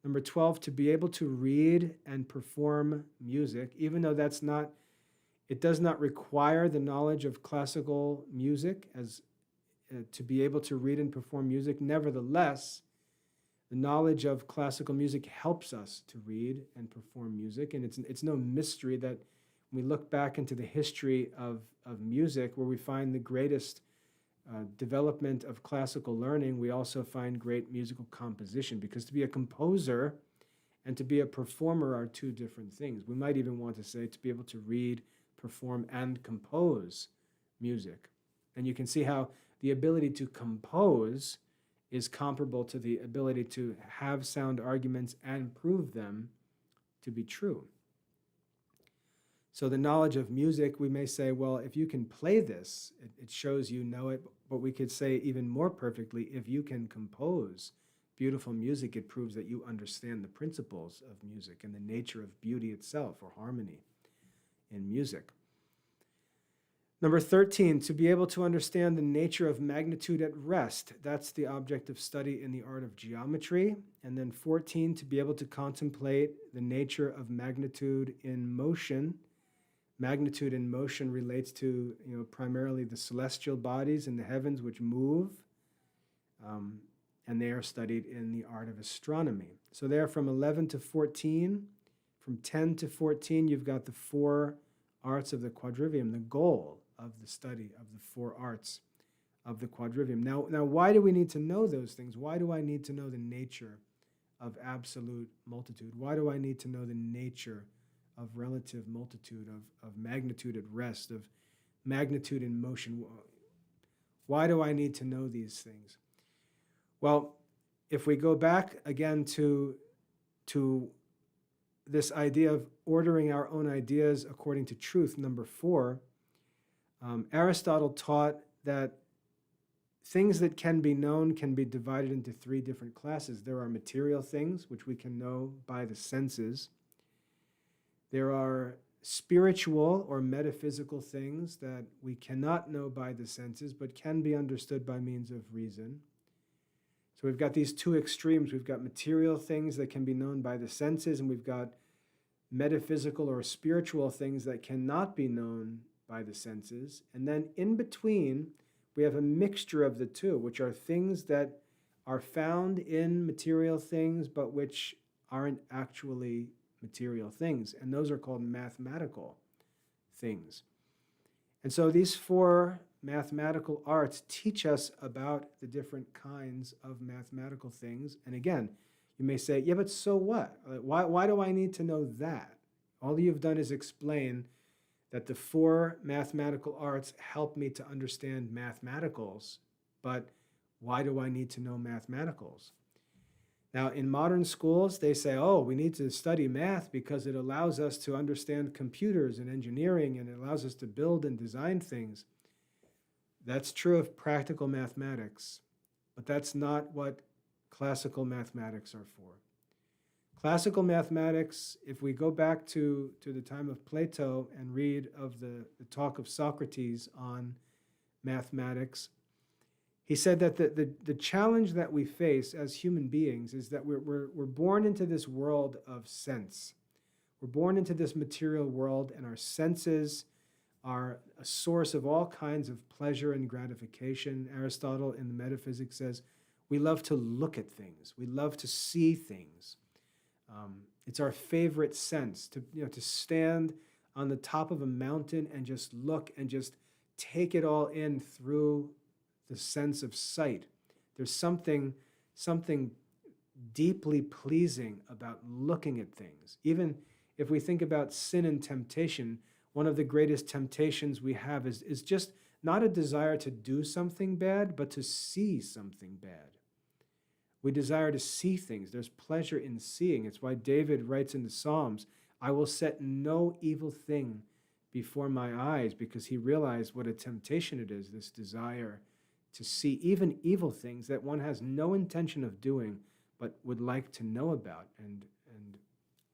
Number 12, to be able to read and perform music, even though it does not require the knowledge of classical music as to be able to read and perform music. Nevertheless, the knowledge of classical music helps us to read and perform music, and it's no mystery that when we look back into the history of music, where we find the greatest development of classical learning, we also find great musical composition, because to be a composer and to be a performer are 2 different things. We might even want to say to be able to read, perform, and compose music. And you can see how the ability to compose is comparable to the ability to have sound arguments and prove them to be true. So the knowledge of music, we may say, well, if you can play this, it shows you know it, but we could say even more perfectly, if you can compose beautiful music, it proves that you understand the principles of music and the nature of beauty itself, or harmony in music. Number 13, to be able to understand the nature of magnitude at rest. That's the object of study in the art of geometry. And then 14, to be able to contemplate the nature of magnitude in motion. Magnitude in motion relates to, primarily the celestial bodies in the heavens which move, and they are studied in the art of astronomy. So there, from 11 to 14, from 10 to 14, you've got the 4 arts of the quadrivium, the goal of the study of the 4 arts of the quadrivium. Now, why do we need to know those things? Why do I need to know the nature of absolute multitude? Why do I need to know the nature of relative multitude, of magnitude at rest, of magnitude in motion? Why do I need to know these things? Well, if we go back again to this idea of ordering our own ideas according to truth, number 4, Aristotle taught that things that can be known can be divided into 3 different classes. There are material things, which we can know by the senses. There are spiritual or metaphysical things that we cannot know by the senses, but can be understood by means of reason. So we've got these 2 extremes. We've got material things that can be known by the senses, and we've got metaphysical or spiritual things that cannot be known by the senses. And then in between, we have a mixture of the 2, which are things that are found in material things, but which aren't actually material things. And those are called mathematical things. And so these 4 mathematical arts teach us about the different kinds of mathematical things. And again, you may say, yeah, but so what? Why do I need to know that? All you've done is explain that the 4 mathematical arts help me to understand mathematicals, but why do I need to know mathematicals? Now, in modern schools, they say, oh, we need to study math because it allows us to understand computers and engineering, and it allows us to build and design things. That's true of practical mathematics, but that's not what classical mathematics are for. Classical mathematics, if we go back to the time of Plato and read of the talk of Socrates on mathematics, he said that the challenge that we face as human beings is that we're born into this world of sense. We're born into this material world, and our senses are a source of all kinds of pleasure and gratification. Aristotle in the Metaphysics says we love to look at things. We love to see things. It's our favorite sense to stand on the top of a mountain and just look and just take it all in through the sense of sight. There's something deeply pleasing about looking at things. Even if we think about sin and temptation, one of the greatest temptations we have is just not a desire to do something bad, but to see something bad. We desire to see things. There's pleasure in seeing. It's why David writes in the Psalms, I will set no evil thing before my eyes, because he realized what a temptation it is, this desire to see even evil things that one has no intention of doing, but would like to know about. And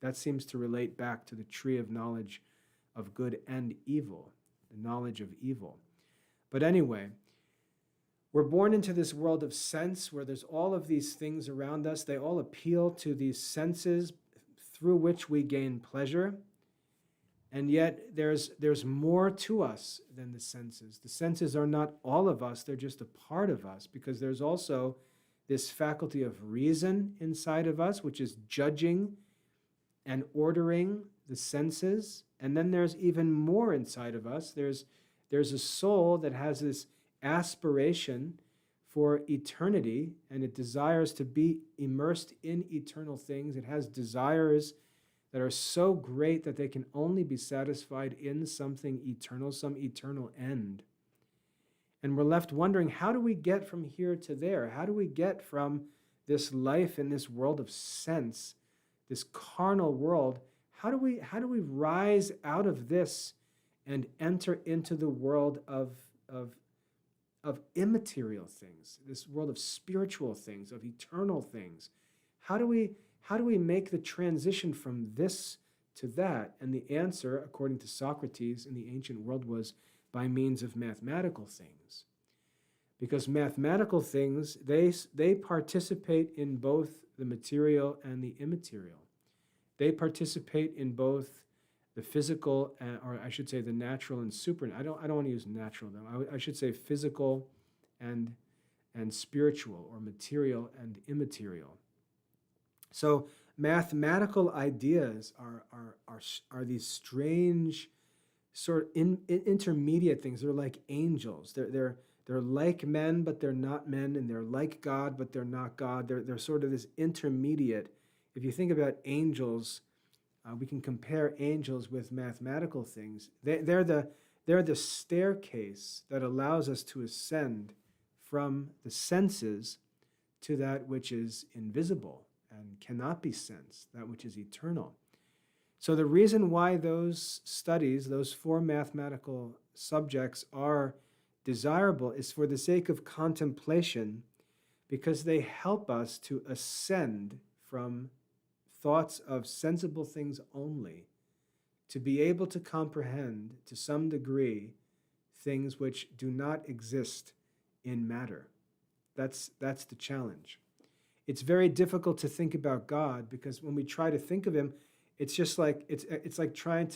that seems to relate back to the tree of knowledge of good and evil, the knowledge of evil. But anyway, we're born into this world of sense where there's all of these things around us. They all appeal to these senses through which we gain pleasure. And yet there's more to us than the senses. The senses are not all of us. They're just a part of us, because there's also this faculty of reason inside of us, which is judging and ordering the senses. And then there's even more inside of us. There's a soul that has this aspiration for eternity, and it desires to be immersed in eternal things. It has desires that are so great that they can only be satisfied in something eternal, some eternal end. And we're left wondering, how do we get from here to there? How do we get from this life in this world of sense, this carnal world? How do we rise out of this and enter into the world of immaterial things, this world of spiritual things, of eternal things? How do we make the transition from this to that? And the answer, according to Socrates in the ancient world, was by means of mathematical things. Because mathematical things, they participate in both the material and the immaterial. They participate in both the physical, or I should say the natural and supernatural. I don't want to use natural though. I should say physical and spiritual, or material and immaterial. So mathematical ideas are these strange sort of intermediate things. They're like angels. They're like men, but they're not men, and they're like God, but they're not God. They're sort of this intermediate if you think about angels, we can compare angels with mathematical things. They're the staircase that allows us to ascend from the senses to that which is invisible and cannot be sensed, that which is eternal. So the reason why those studies, those four mathematical subjects, are desirable is for the sake of contemplation, because they help us to ascend from thoughts of sensible things only, to be able to comprehend to some degree things which do not exist in matter. That's the challenge. It's very difficult to think about God, because when we try to think of him, it's just like it's like trying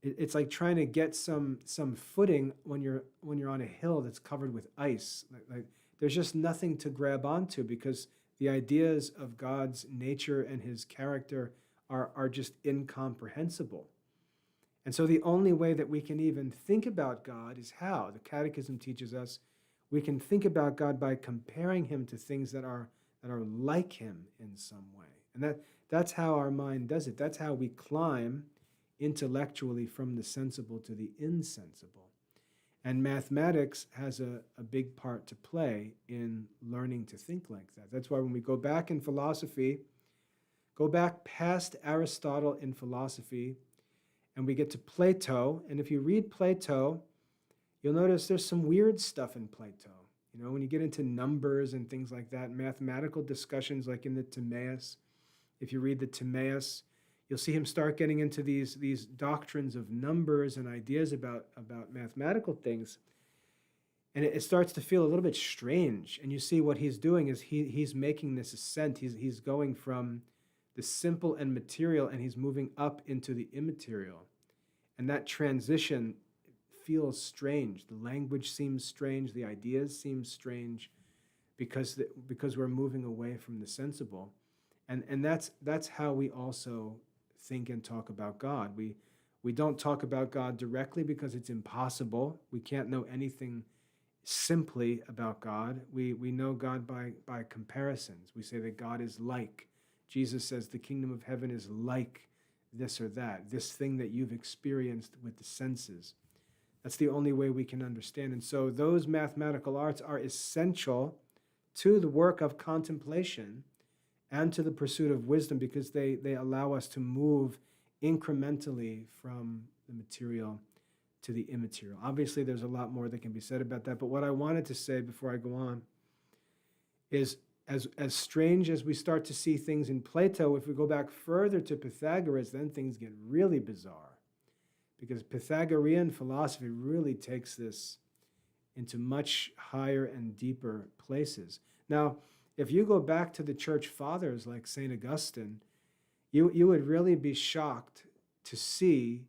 it's like trying to get some footing when you're on a hill that's covered with ice. Like there's just nothing to grab onto, because the ideas of God's nature and his character are just incomprehensible. And so the only way that we can even think about God is how? The Catechism teaches us we can think about God by comparing him to things that are like him in some way. And that's how our mind does it. That's how we climb intellectually from the sensible to the insensible. And mathematics has a big part to play in learning to think like that. That's why when we go back in philosophy, go back past Aristotle in philosophy, and we get to Plato. And if you read Plato, you'll notice there's some weird stuff in Plato. You know, when you get into numbers and things like that, mathematical discussions like in the Timaeus, if you read the Timaeus, you'll see him start getting into these doctrines of numbers and ideas about mathematical things. And it starts to feel a little bit strange. And you see what he's doing is he's making this ascent. He's going from the simple and material, and he's moving up into the immaterial. And that transition feels strange. The language seems strange. The ideas seem strange because we're moving away from the sensible. And that's how we also think and talk about God. We don't talk about God directly because it's impossible. We can't know anything simply about God. We know God by comparisons. We say that God is like. Jesus says the kingdom of heaven is like this or that, this thing that you've experienced with the senses. That's the only way we can understand. And so those mathematical arts are essential to the work of contemplation and to the pursuit of wisdom, because they allow us to move incrementally from the material to the immaterial. Obviously, there's a lot more that can be said about that, but what I wanted to say before I go on is, as strange as we start to see things in Plato, if we go back further to Pythagoras, then things get really bizarre, because Pythagorean philosophy really takes this into much higher and deeper places. Now, if you go back to the church fathers like St. Augustine, you would really be shocked to see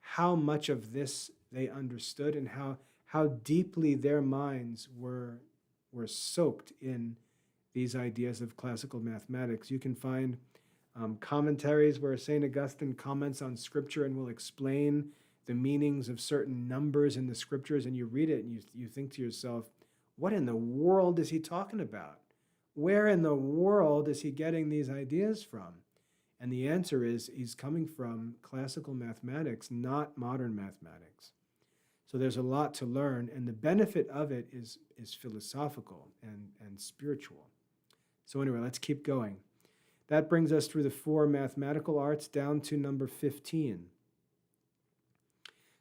how much of this they understood and how deeply their minds were soaked in these ideas of classical mathematics. You can find commentaries where St. Augustine comments on Scripture and will explain the meanings of certain numbers in the Scriptures, and you read it and you think to yourself, what in the world is he talking about? Where in the world is he getting these ideas from? And the answer is he's coming from classical mathematics, not modern mathematics. So there's a lot to learn, and the benefit of it is philosophical and spiritual. So anyway, let's keep going. That brings us through the four mathematical arts down to number 15.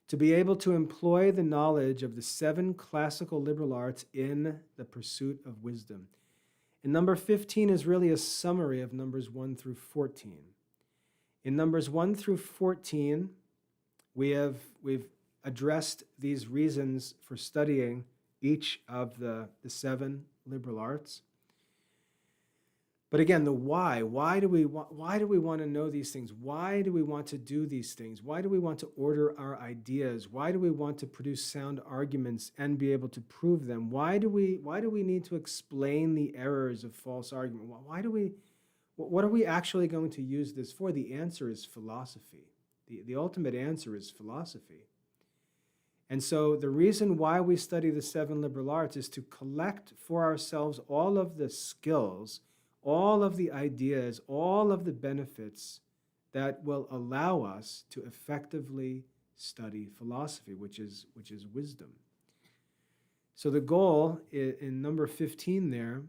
To be able to employ the knowledge of the 7 classical liberal arts in the pursuit of wisdom. And number 15 is really a summary of numbers 1 through 14. In numbers 1 through 14, we've addressed these reasons for studying each of the 7 liberal arts. But again, the why. Why do we want to know these things? Why do we want to do these things? Why do we want to order our ideas? Why do we want to produce sound arguments and be able to prove them? Why do we need to explain the errors of false argument? What are we actually going to use this for? The answer is philosophy. The ultimate answer is philosophy. And so the reason why we study the 7 liberal arts is to collect for ourselves all of the skills, all of the ideas, all of the benefits that will allow us to effectively study philosophy, which is wisdom. So the goal in number 15 there,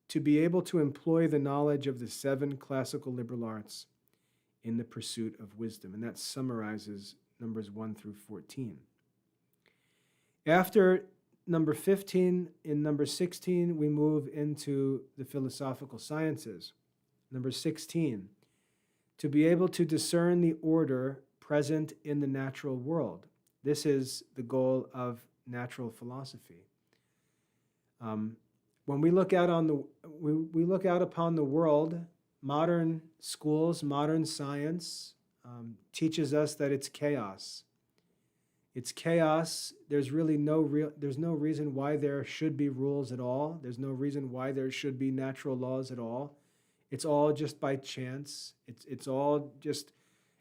to be able to employ the knowledge of the 7 classical liberal arts in the pursuit of wisdom. And that summarizes numbers 1 through 14. After number 15, in number 16, we move into the philosophical sciences. Number 16, to be able to discern the order present in the natural world. This is the goal of natural philosophy. When we look out on we look out upon the world, modern schools, modern science teaches us that it's chaos. It's chaos. There's really no reason why there should be rules at all. There's no reason why there should be natural laws at all. It's all just by chance. It's all just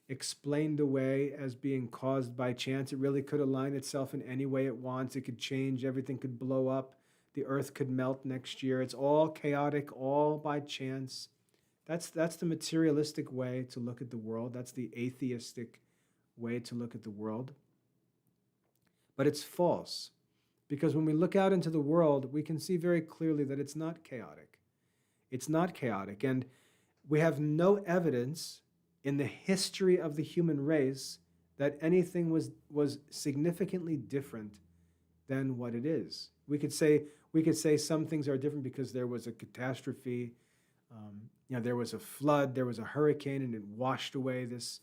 explained away as being caused by chance. It really could align itself in any way it wants. It could change. Everything could blow up. The earth could melt next year. It's all chaotic, all by chance. That's the materialistic way to look at the world. That's the atheistic way to look at the world. But it's false, because when we look out into the world, we can see very clearly that it's not chaotic. It's not chaotic, and we have no evidence in the history of the human race that anything was significantly different than what it is. We could say some things are different because there was a catastrophe, there was a flood, there was a hurricane, and it washed away this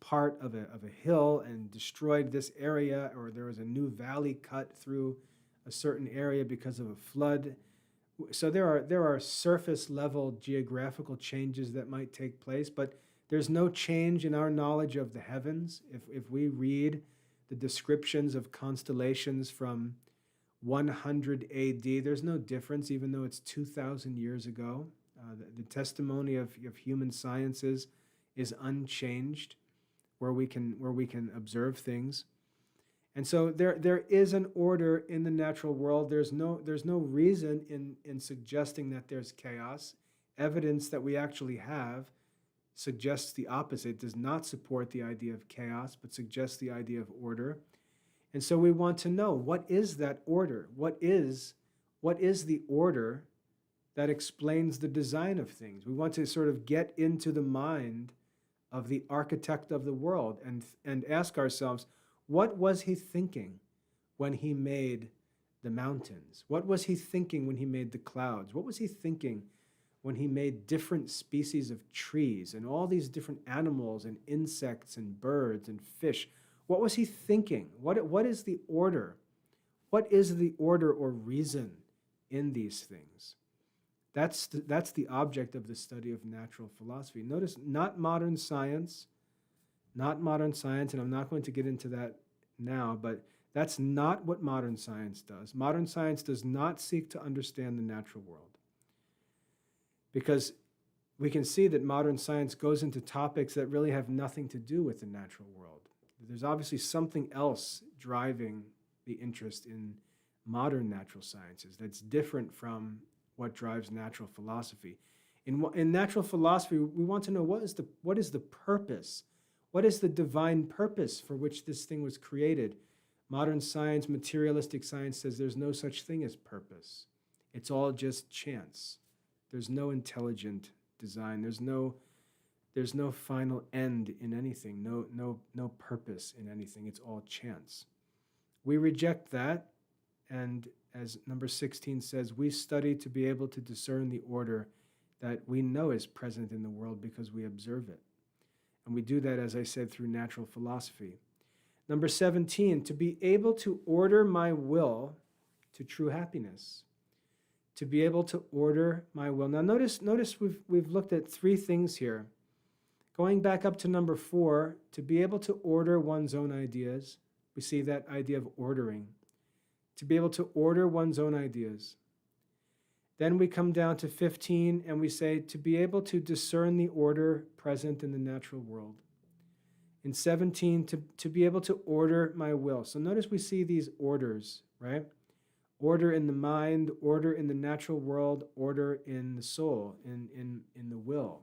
part of a hill and destroyed this area, or there was a new valley cut through a certain area because of a flood. So there are surface level geographical changes that might take place, but there's no change in our knowledge of the heavens. If we read the descriptions of constellations from 100 AD, there's no difference, even though it's 2,000 years ago. The testimony of human sciences is unchanged, where we can observe things. And so there is an order in the natural world. There's no reason in suggesting that there's chaos. Evidence that we actually have suggests the opposite. It does not support the idea of chaos, but suggests the idea of order. And so we want to know, what is that order? What is the order that explains the design of things? We want to sort of get into the mind of the architect of the world and ask ourselves, what was he thinking when he made the mountains? What was he thinking when he made the clouds? What was he thinking when he made different species of trees and all these different animals and insects and birds and fish? What was he thinking? What is the order? What is the order or reason in these things? That's the object of the study of natural philosophy. Notice, not modern science, and I'm not going to get into that now, but that's not what modern science does. Modern science does not seek to understand the natural world, because we can see that modern science goes into topics that really have nothing to do with the natural world. There's obviously something else driving the interest in modern natural sciences that's different from what drives natural philosophy. In natural philosophy, we want to know, what is the purpose? What is the divine purpose for which this thing was created? Modern science, materialistic science, says there's no such thing as purpose. It's all just chance. There's no intelligent design. There's no final end in anything, no purpose in anything. It's all chance. We reject that, and as number 16 says, we study to be able to discern the order that we know is present in the world because we observe it. And we do that, as I said, through natural philosophy. Number 17, to be able to order my will to true happiness. To be able to order my will. Now notice we've looked at 3 things here. Going back up to number 4, to be able to order one's own ideas. We see that idea of ordering. To be able to order one's own ideas. Then we come down to 15 and we say to be able to discern the order present in the natural world. In 17, to be able to order my will. So notice we see these orders, right? order in the mind, order in the natural world, order in the soul, in the will.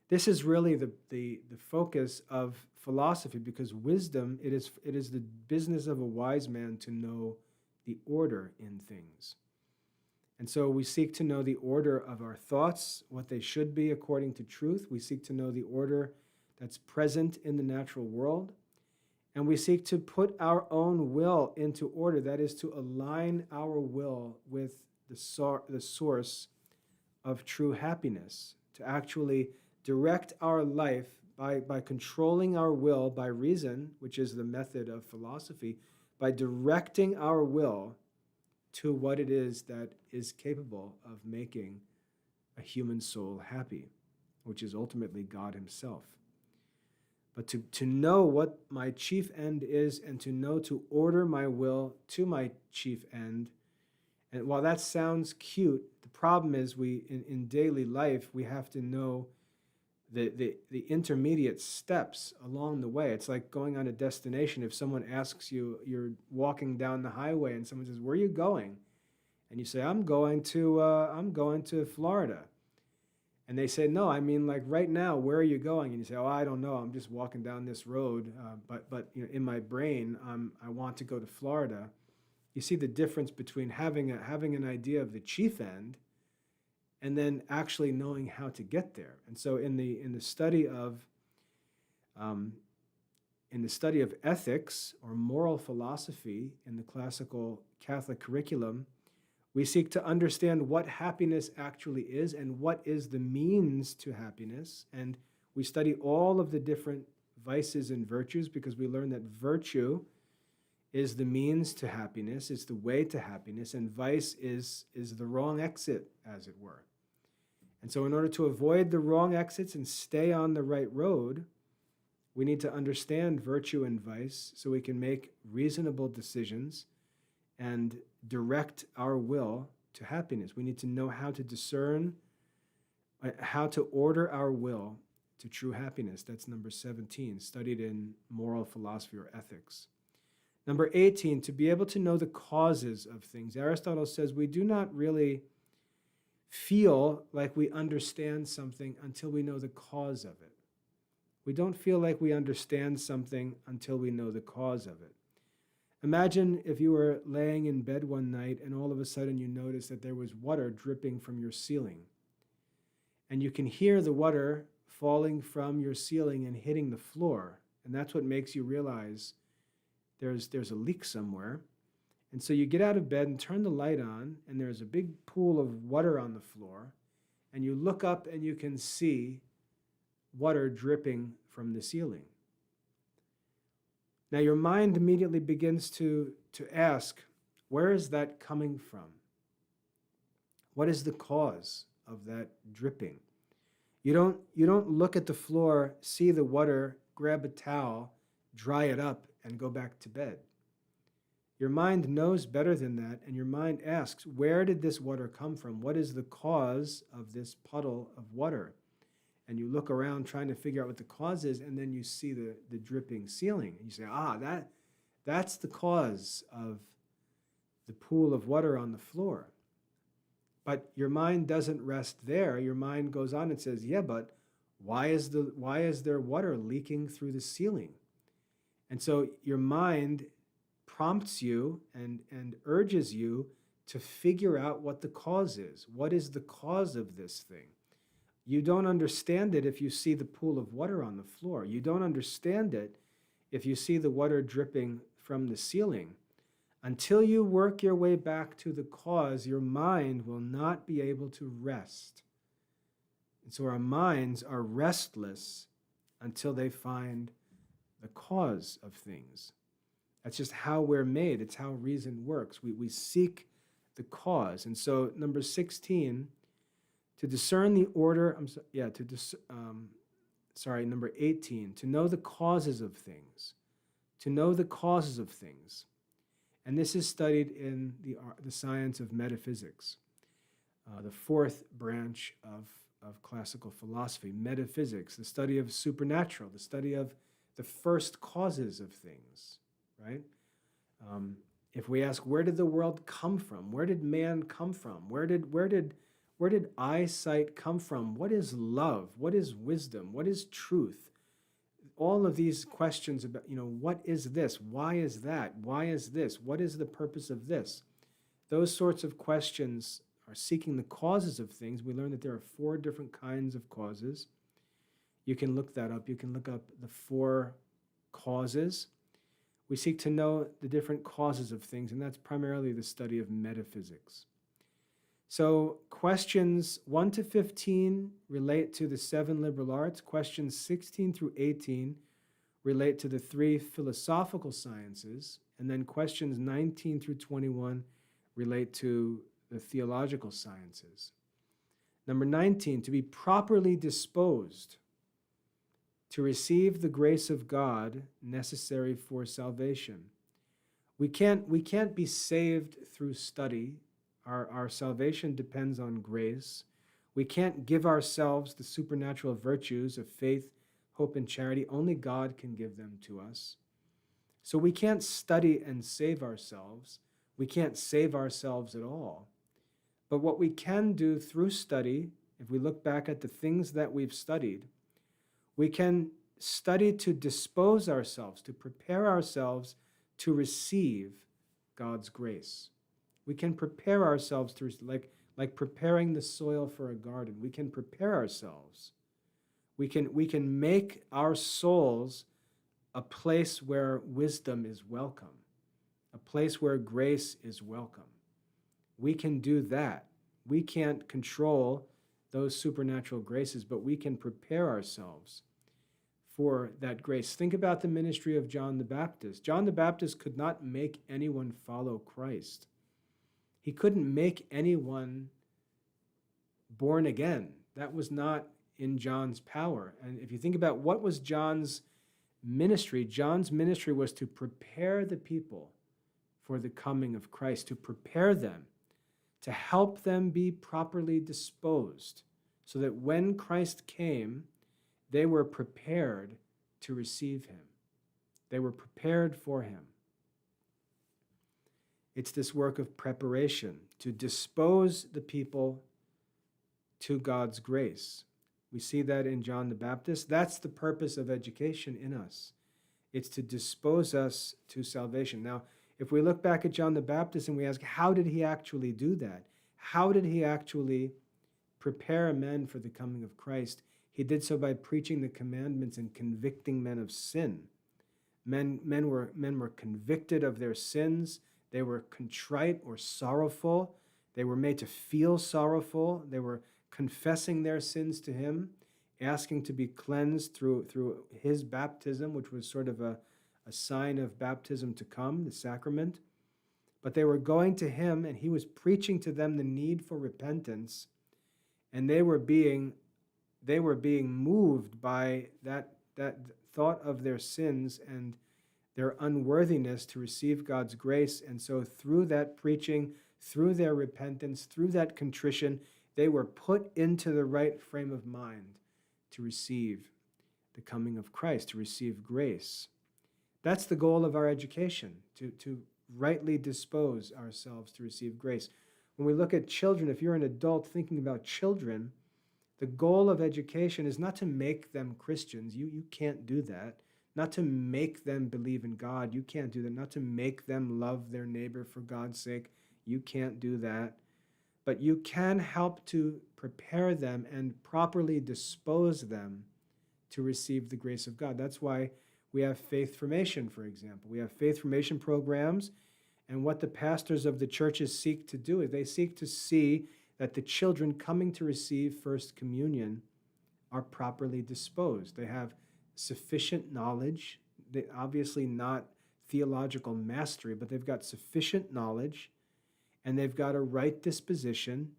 This is really the focus of philosophy, because wisdom, it is the business of a wise man to know the order in things. And so we seek to know the order of our thoughts, what they should be according to truth. We seek to know the order that's present in the natural world. And we seek to put our own will into order, that is, to align our will with the source of true happiness, to actually direct our life by controlling our will by reason, which is the method of philosophy, by directing our will to what it is that is capable of making a human soul happy, which is ultimately God himself. But to know what my chief end is, and to know to order my will to my chief end. And while that sounds cute, the problem is in daily life, we have to know the intermediate steps along the way. It's like going on a destination. If someone asks you, you're walking down the highway and someone says, "Where are you going?" And you say, I'm going to Florida. And they say, "No, I mean, like right now, where are you going?" And you say, "Oh, I don't know. I'm just walking down this road. But you know, in my brain, I want to go to Florida." You see the difference between having an idea of the chief end and then actually knowing how to get there. And so in the study of ethics or moral philosophy in the classical Catholic curriculum, we seek to understand what happiness actually is and what is the means to happiness. And we study all of the different vices and virtues, because we learn that virtue is the means to happiness, it's the way to happiness, and vice is the wrong exit, as it were. And so in order to avoid the wrong exits and stay on the right road, we need to understand virtue and vice so we can make reasonable decisions and direct our will to happiness. We need to know how to discern, how to order our will to true happiness. That's number 17, studied in moral philosophy or ethics. Number 18, to be able to know the causes of things. Aristotle says we do not really feel like we understand something until we know the cause of it. We don't feel like we understand something until we know the cause of it. Imagine if you were laying in bed one night and all of a sudden you noticed that there was water dripping from your ceiling. And you can hear the water falling from your ceiling and hitting the floor. And that's what makes you realize there's a leak somewhere. And so you get out of bed and turn the light on, and there's a big pool of water on the floor. And you look up and you can see water dripping from the ceiling. Now your mind immediately begins to ask, where is that coming from? What is the cause of that dripping? You don't look at the floor, see the water, grab a towel, dry it up, and go back to bed. Your mind knows better than that, and your mind asks, where did this water come from? What is the cause of this puddle of water? And you look around trying to figure out what the cause is, and then you see the dripping ceiling. And you say, that's the cause of the pool of water on the floor. But your mind doesn't rest there. Your mind goes on and says, yeah, but why is there water leaking through the ceiling? And so your mind prompts you and urges you to figure out what the cause is. What is the cause of this thing? You don't understand it if you see the pool of water on the floor. You don't understand it if you see the water dripping from the ceiling. Until you work your way back to the cause, your mind will not be able to rest. And so our minds are restless until they find the cause of things. That's just how we're made. It's how reason works. We seek the cause. And so number 16, to discern the order, number 18, to know the causes of things. To know the causes of things. And this is studied in the science of metaphysics, the fourth branch of classical philosophy, metaphysics, the study of supernatural, the study of the first causes of things, right? If we ask, where did the world come from? Where did man come from? Where did eyesight come from? What is love? What is wisdom? What is truth? All of these questions about, what is this? Why is that? Why is this? What is the purpose of this? Those sorts of questions are seeking the causes of things. We learned that there are 4 different kinds of causes. You can look that up. You can look up the 4 causes. We seek to know the different causes of things, and that's primarily the study of metaphysics. So questions 1 to 15 relate to the 7 liberal arts. Questions 16 through 18 relate to the 3 philosophical sciences. And then questions 19 through 21 relate to the theological sciences. Number 19, to be properly disposed to receive the grace of God necessary for salvation. We can't be saved through study. Our salvation depends on grace. We can't give ourselves the supernatural virtues of faith, hope, and charity. Only God can give them to us. So we can't study and save ourselves. We can't save ourselves at all. But what we can do through study, if we look back at the things that we've studied, we can study to dispose ourselves, to prepare ourselves to receive God's grace. We can prepare ourselves to, like preparing the soil for a garden. We can prepare ourselves. We can make our souls a place where wisdom is welcome, a place where grace is welcome. We can do that. We can't control those supernatural graces, but we can prepare ourselves for that grace. Think about the ministry of John the Baptist. John the Baptist could not make anyone follow Christ. He couldn't make anyone born again. That was not in John's power. And if you think about what was John's ministry was to prepare the people for the coming of Christ, to prepare them, to help them be properly disposed, so that when Christ came, they were prepared to receive him. They were prepared for him. It's this work of preparation to dispose the people to God's grace. We see that in John the Baptist. That's the purpose of education in us. It's to dispose us to salvation. Now, if we look back at John the Baptist and we ask, how did he actually do that? How did he actually prepare men for the coming of Christ? He did so by preaching the commandments and convicting men of sin. Men were convicted of their sins. They were contrite or sorrowful. They were made to feel sorrowful. They were confessing their sins to him, asking to be cleansed through his baptism, which was sort of a sign of baptism to come, the sacrament. But they were going to him, and he was preaching to them the need for repentance, and they were being moved by that thought of their sins and their unworthiness to receive God's grace. And so through that preaching, through their repentance, through that contrition, they were put into the right frame of mind to receive the coming of Christ, to receive grace. That's the goal of our education, to rightly dispose ourselves to receive grace. When we look at children, if you're an adult thinking about children, the goal of education is not to make them Christians. You can't do that. Not to make them believe in God. You can't do that. Not to make them love their neighbor for God's sake. You can't do that. But you can help to prepare them and properly dispose them to receive the grace of God. That's why we have faith formation, for example. We have faith formation programs, and what the pastors of the churches seek to do is they seek to see that the children coming to receive First Communion are properly disposed. They have sufficient knowledge, obviously not theological mastery, but they've got sufficient knowledge, and they've got a right disposition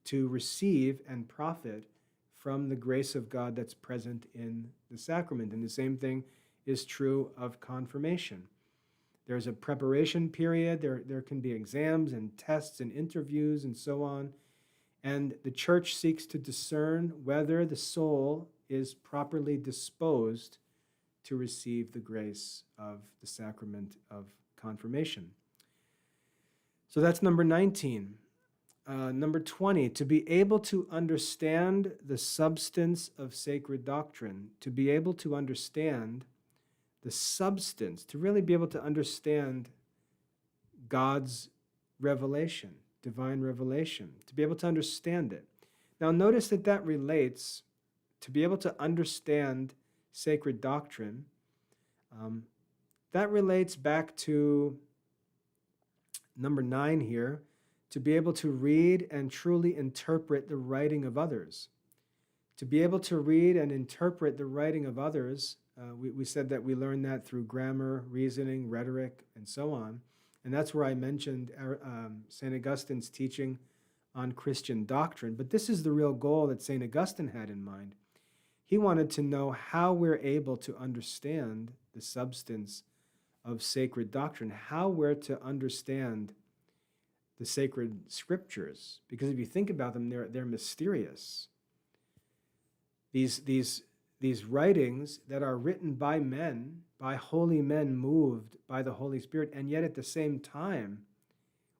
to receive and profit from the grace of God that's present in the sacrament. And the same thing is true of confirmation. There's a preparation period. There can be exams and tests and interviews and so on. And the church seeks to discern whether the soul is properly disposed to receive the grace of the sacrament of confirmation. So that's number 19. Number 20, to be able to understand the substance of sacred doctrine, to be able to understand the substance, to really be able to understand God's revelation, divine revelation, to be able to understand it. Now, notice that that relates to be able to understand sacred doctrine. That relates back to number 9 here, to be able to read and truly interpret the writing of others. To be able to read and interpret the writing of others, we said that we learn that through grammar, reasoning, rhetoric, and so on. And that's where I mentioned St. Augustine's teaching on Christian doctrine. But this is the real goal that St. Augustine had in mind. He wanted to know how we're able to understand the substance of sacred doctrine, how we're to understand the sacred scriptures. Because if you think about them, they're mysterious. These writings that are written by men, by holy men moved by the Holy Spirit, and yet at the same time,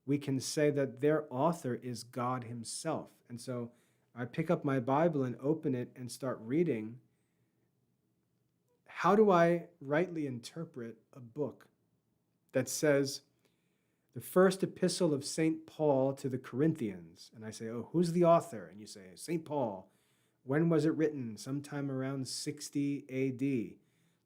we can say that their author is God himself. And so I pick up my Bible and open it and start reading. How do I rightly interpret a book that says the first epistle of St. Paul to the Corinthians? And I say, oh, who's the author? And you say, St. Paul. When was it written? Sometime around 60 AD.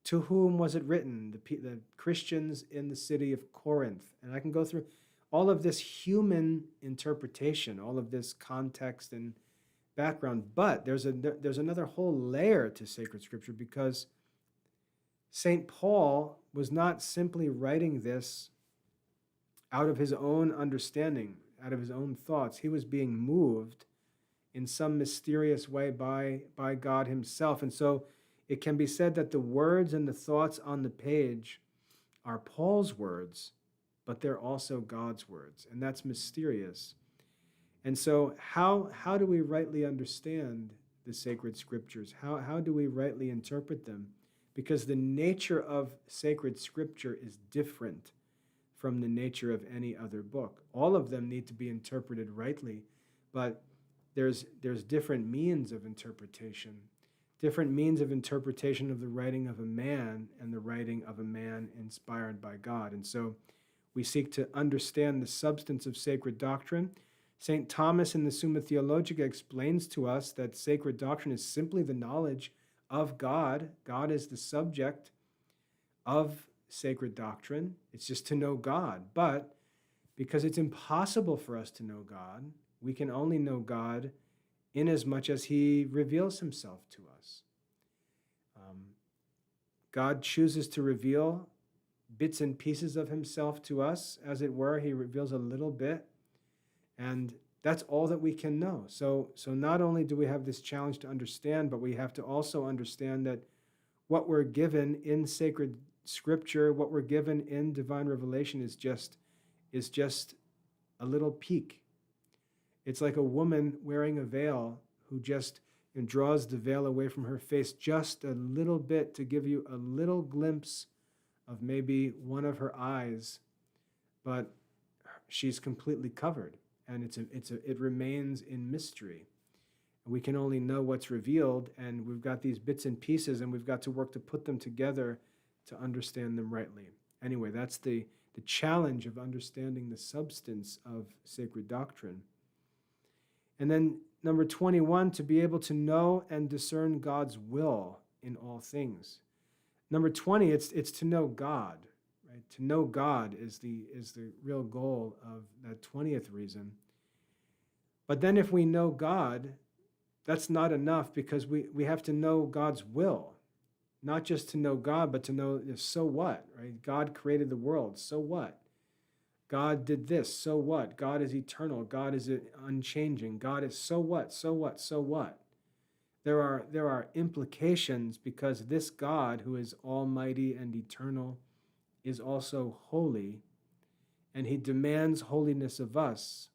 To whom was it written? The Christians in the city of Corinth. And I can go through all of this human interpretation, all of this context and background. But there's another whole layer to sacred scripture, because St. Paul was not simply writing this out of his own understanding, out of his own thoughts. He was being moved in some mysterious way by God himself. And so it can be said that the words and the thoughts on the page are Paul's words, but they're also God's words, and that's mysterious. And so how do we rightly understand the sacred scriptures? How do we rightly interpret them? Because the nature of sacred scripture is different from the nature of any other book. All of them need to be interpreted rightly, but there's different means of interpretation, different means of interpretation of the writing of a man and the writing of a man inspired by God. And so we seek to understand the substance of sacred doctrine. St. Thomas in the Summa Theologica explains to us that sacred doctrine is simply the knowledge of God. God is the subject of sacred doctrine. It's just to know God. But because it's impossible for us to know God, we can only know God inasmuch as he reveals himself to us. God chooses to reveal bits and pieces of himself to us, as it were. He reveals a little bit, and that's all that we can know. So not only do we have this challenge to understand, but we have to also understand that what we're given in sacred scripture, what we're given in divine revelation is just a little peek. It's like a woman wearing a veil who just draws the veil away from her face just a little bit to give you a little glimpse of maybe one of her eyes, but she's completely covered, and it remains in mystery. We can only know what's revealed, and we've got these bits and pieces, and we've got to work to put them together to understand them rightly. Anyway, that's the challenge of understanding the substance of sacred doctrine. And then number 21, to be able to know and discern God's will in all things. Number 20, it's to know God, right? To know God is the real goal of that 20th reason. But then if we know God, that's not enough, because we have to know God's will. Not just to know God, but to know, so what, right? God created the world, so what? God did this, so what? God is eternal, God is unchanging, God is so what, so what, so what? There are implications, because this God, who is almighty and eternal, is also holy, and he demands holiness of us.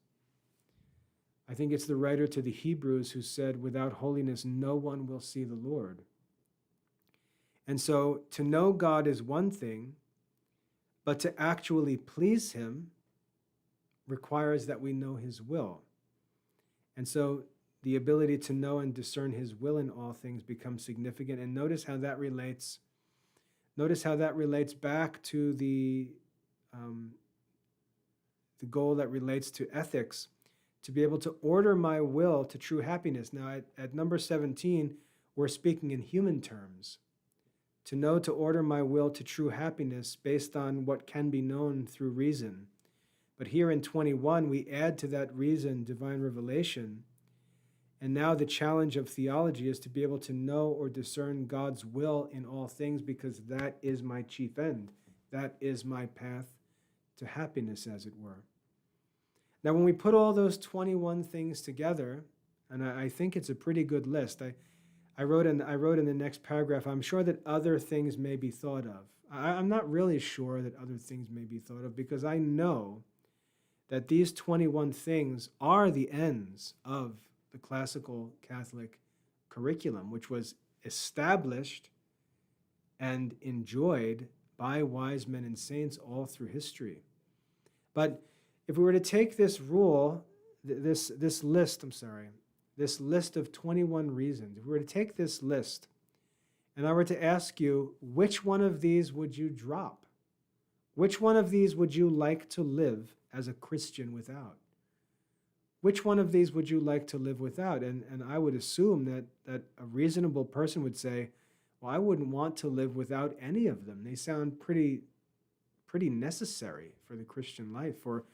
I think it's the writer to the Hebrews who said, without holiness, no one will see the Lord. And so to know God is one thing, but to actually please him requires that we know his will. And so the ability to know and discern his will in all things becomes significant. And notice how that relates back to the goal that relates to ethics, to be able to order my will to true happiness. Now, at number 17, we're speaking in human terms. To know to order my will to true happiness based on what can be known through reason. But here in 21, we add to that reason divine revelation. And now the challenge of theology is to be able to know or discern God's will in all things, because that is my chief end. That is my path to happiness, as it were. Now, when we put all those 21 things together, and I think it's a pretty good list. I wrote in the next paragraph, I'm sure that other things may be thought of. I'm not really sure that other things may be thought of, because I know that these 21 things are the ends of the classical Catholic curriculum, which was established and enjoyed by wise men and saints all through history. But if we were to take this rule, this list of 21 reasons, if we were to take this list and I were to ask you, which one of these would you drop? Which one of these would you like to live as a Christian without? Which one of these would you like to live without? And I would assume that a reasonable person would say, well, I wouldn't want to live without any of them. They sound pretty necessary for the Christian life, for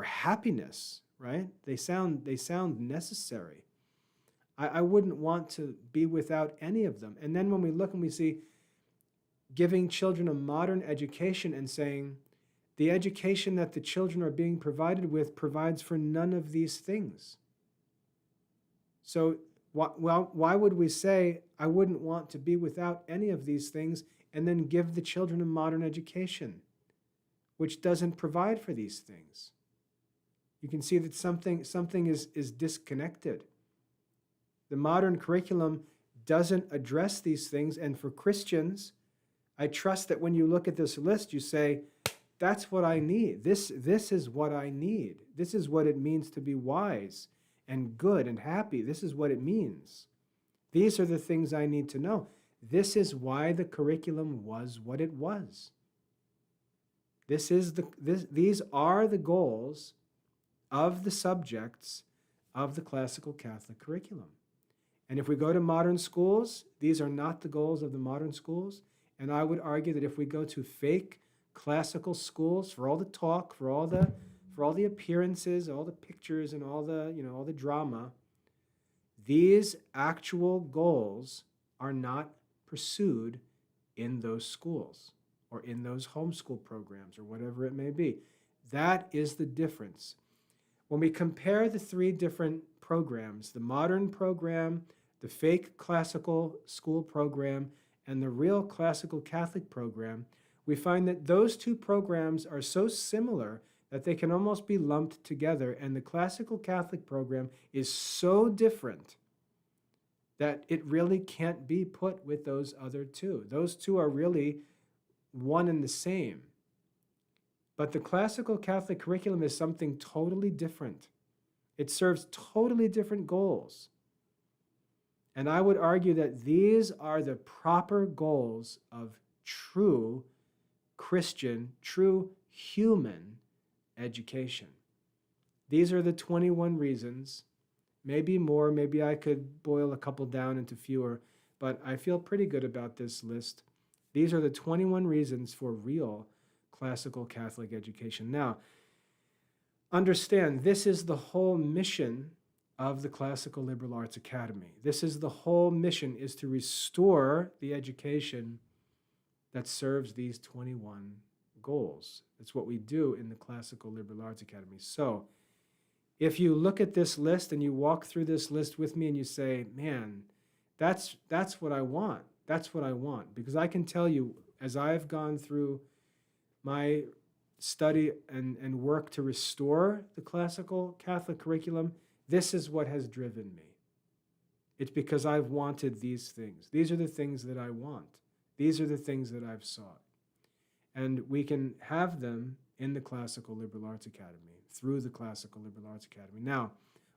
happiness, right? They sound necessary. I wouldn't want to be without any of them. And then when we look and we see giving children a modern education and saying, the education that the children are being provided with provides for none of these things. So why would we say, I wouldn't want to be without any of these things, and then give the children a modern education, which doesn't provide for these things? You can see that something is disconnected. The modern curriculum doesn't address these things, and for Christians, I trust that when you look at this list, you say, that's what I need. This is what I need. This is what it means to be wise and good and happy. This is what it means. These are the things I need to know. This is why the curriculum was what it was. These are the goals of the subjects of the classical Catholic curriculum. And if we go to modern schools, these are not the goals of the modern schools. And I would argue that if we go to fake classical schools, for all the talk, for all the appearances, all the pictures, and all the drama, these actual goals are not pursued in those schools or in those homeschool programs or whatever it may be. That is the difference. When we compare the three different programs, the modern program, the fake classical school program, and the real classical Catholic program, we find that those two programs are so similar that they can almost be lumped together, and the classical Catholic program is so different that it really can't be put with those other two. Those two are really one and the same. But the classical Catholic curriculum is something totally different. It serves totally different goals. And I would argue that these are the proper goals of true Christian, true human education. These are the 21 reasons, maybe more, maybe I could boil a couple down into fewer, but I feel pretty good about this list. These are the 21 reasons for real classical Catholic education. Now, understand, this is the whole mission of the Classical Liberal Arts Academy. This is the whole mission, is to restore the education that serves these 21 goals. That's what we do in the Classical Liberal Arts Academy. So if you look at this list and you walk through this list with me and you say, man, that's what I want. That's what I want. Because I can tell you, as I've gone through my study and work to restore the classical Catholic curriculum, this is what has driven me. It's because I've wanted these things. These are the things that I want. These are the things that I've sought. And we can have them in the Classical Liberal Arts Academy, through the Classical Liberal Arts Academy. Now,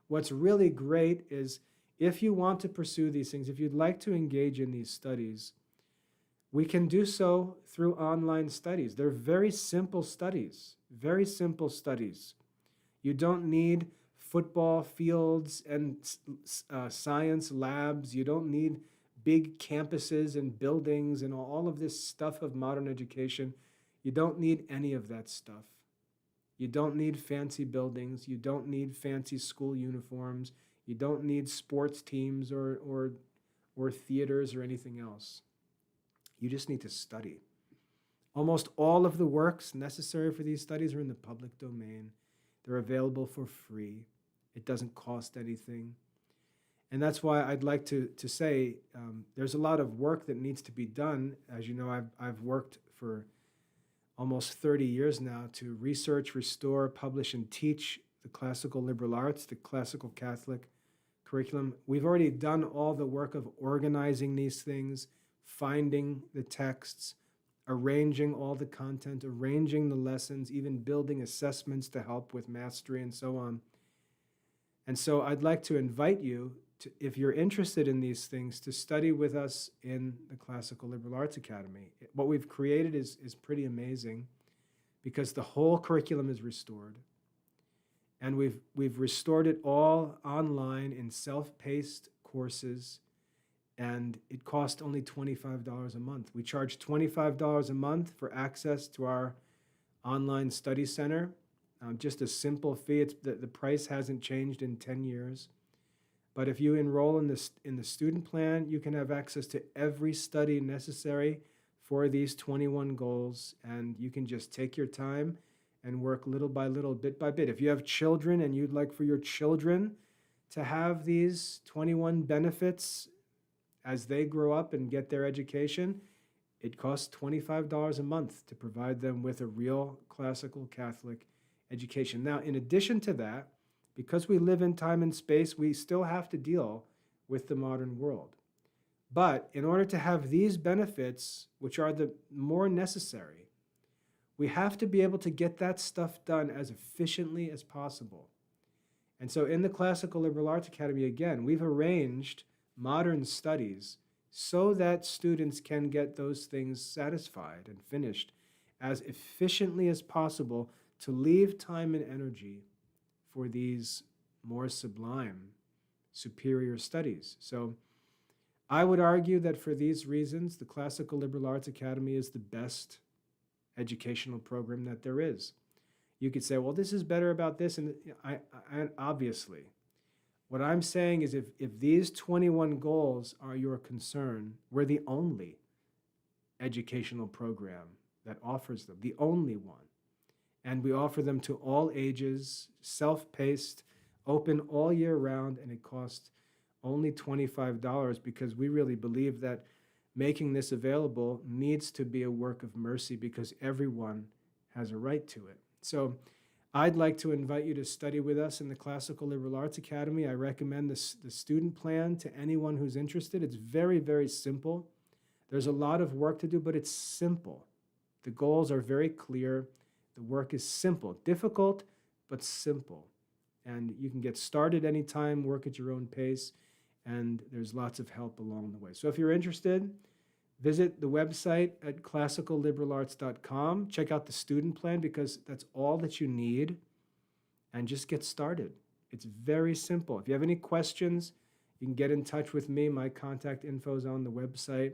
what's really great is if you want to pursue these things, if you'd like to engage in these studies, we can do so through online studies. They're very simple studies, very simple studies. You don't need football fields and science labs. You don't need big campuses and buildings and all of this stuff of modern education. You don't need any of that stuff. You don't need fancy buildings. You don't need fancy school uniforms. You don't need sports teams or theaters or anything else. You just need to study. Almost all of the works necessary for these studies are in the public domain. They're available for free. It doesn't cost anything. And that's why I'd like to say there's a lot of work that needs to be done. As you know, I've worked for almost 30 years now to research, restore, publish, and teach the classical liberal arts, the classical Catholic curriculum. We've already done all the work of organizing these things, finding the texts, arranging all the content, arranging the lessons, even building assessments to help with mastery and so on. And so I'd like to invite you, if you're interested in these things, to study with us in the Classical Liberal Arts Academy. What we've created is pretty amazing because the whole curriculum is restored. And we've restored it all online in self-paced courses, and it costs only $25 a month. We charge $25 a month for access to our online study center. Just a simple fee. The price hasn't changed in 10 years. But if you enroll in the student plan, you can have access to every study necessary for these 21 goals, and you can just take your time and work little by little, bit by bit. If you have children and you'd like for your children to have these 21 benefits as they grow up and get their education, it costs $25 a month to provide them with a real classical Catholic education. Now, in addition to that, because we live in time and space, we still have to deal with the modern world. But in order to have these benefits, which are the more necessary, we have to be able to get that stuff done as efficiently as possible. And so in the Classical Liberal Arts Academy, again, we've arranged modern studies so that students can get those things satisfied and finished as efficiently as possible to leave time and energy for these more sublime, superior studies. So I would argue that for these reasons, the Classical Liberal Arts Academy is the best educational program that there is. You could say, well, this is better about this, and I obviously. What I'm saying is if these 21 goals are your concern, we're the only educational program that offers them, the only one. And we offer them to all ages, self-paced, open all year round, and it costs only $25 because we really believe that making this available needs to be a work of mercy because everyone has a right to it. So I'd like to invite you to study with us in the Classical Liberal Arts Academy. I recommend the student plan to anyone who's interested. It's very, very simple. There's a lot of work to do, but it's simple. The goals are very clear. The work is simple, difficult, but simple. And you can get started anytime, work at your own pace, and there's lots of help along the way. So if you're interested, visit the website at classicalliberalarts.com. Check out the student plan because that's all that you need, and just get started. It's very simple. If you have any questions, you can get in touch with me. My contact info is on the website.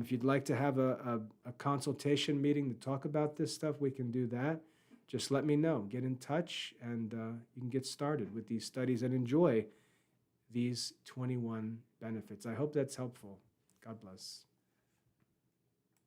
If you'd like to have a consultation meeting to talk about this stuff, we can do that. Just let me know. Get in touch, and you can get started with these studies and enjoy these 21 benefits. I hope that's helpful. God bless.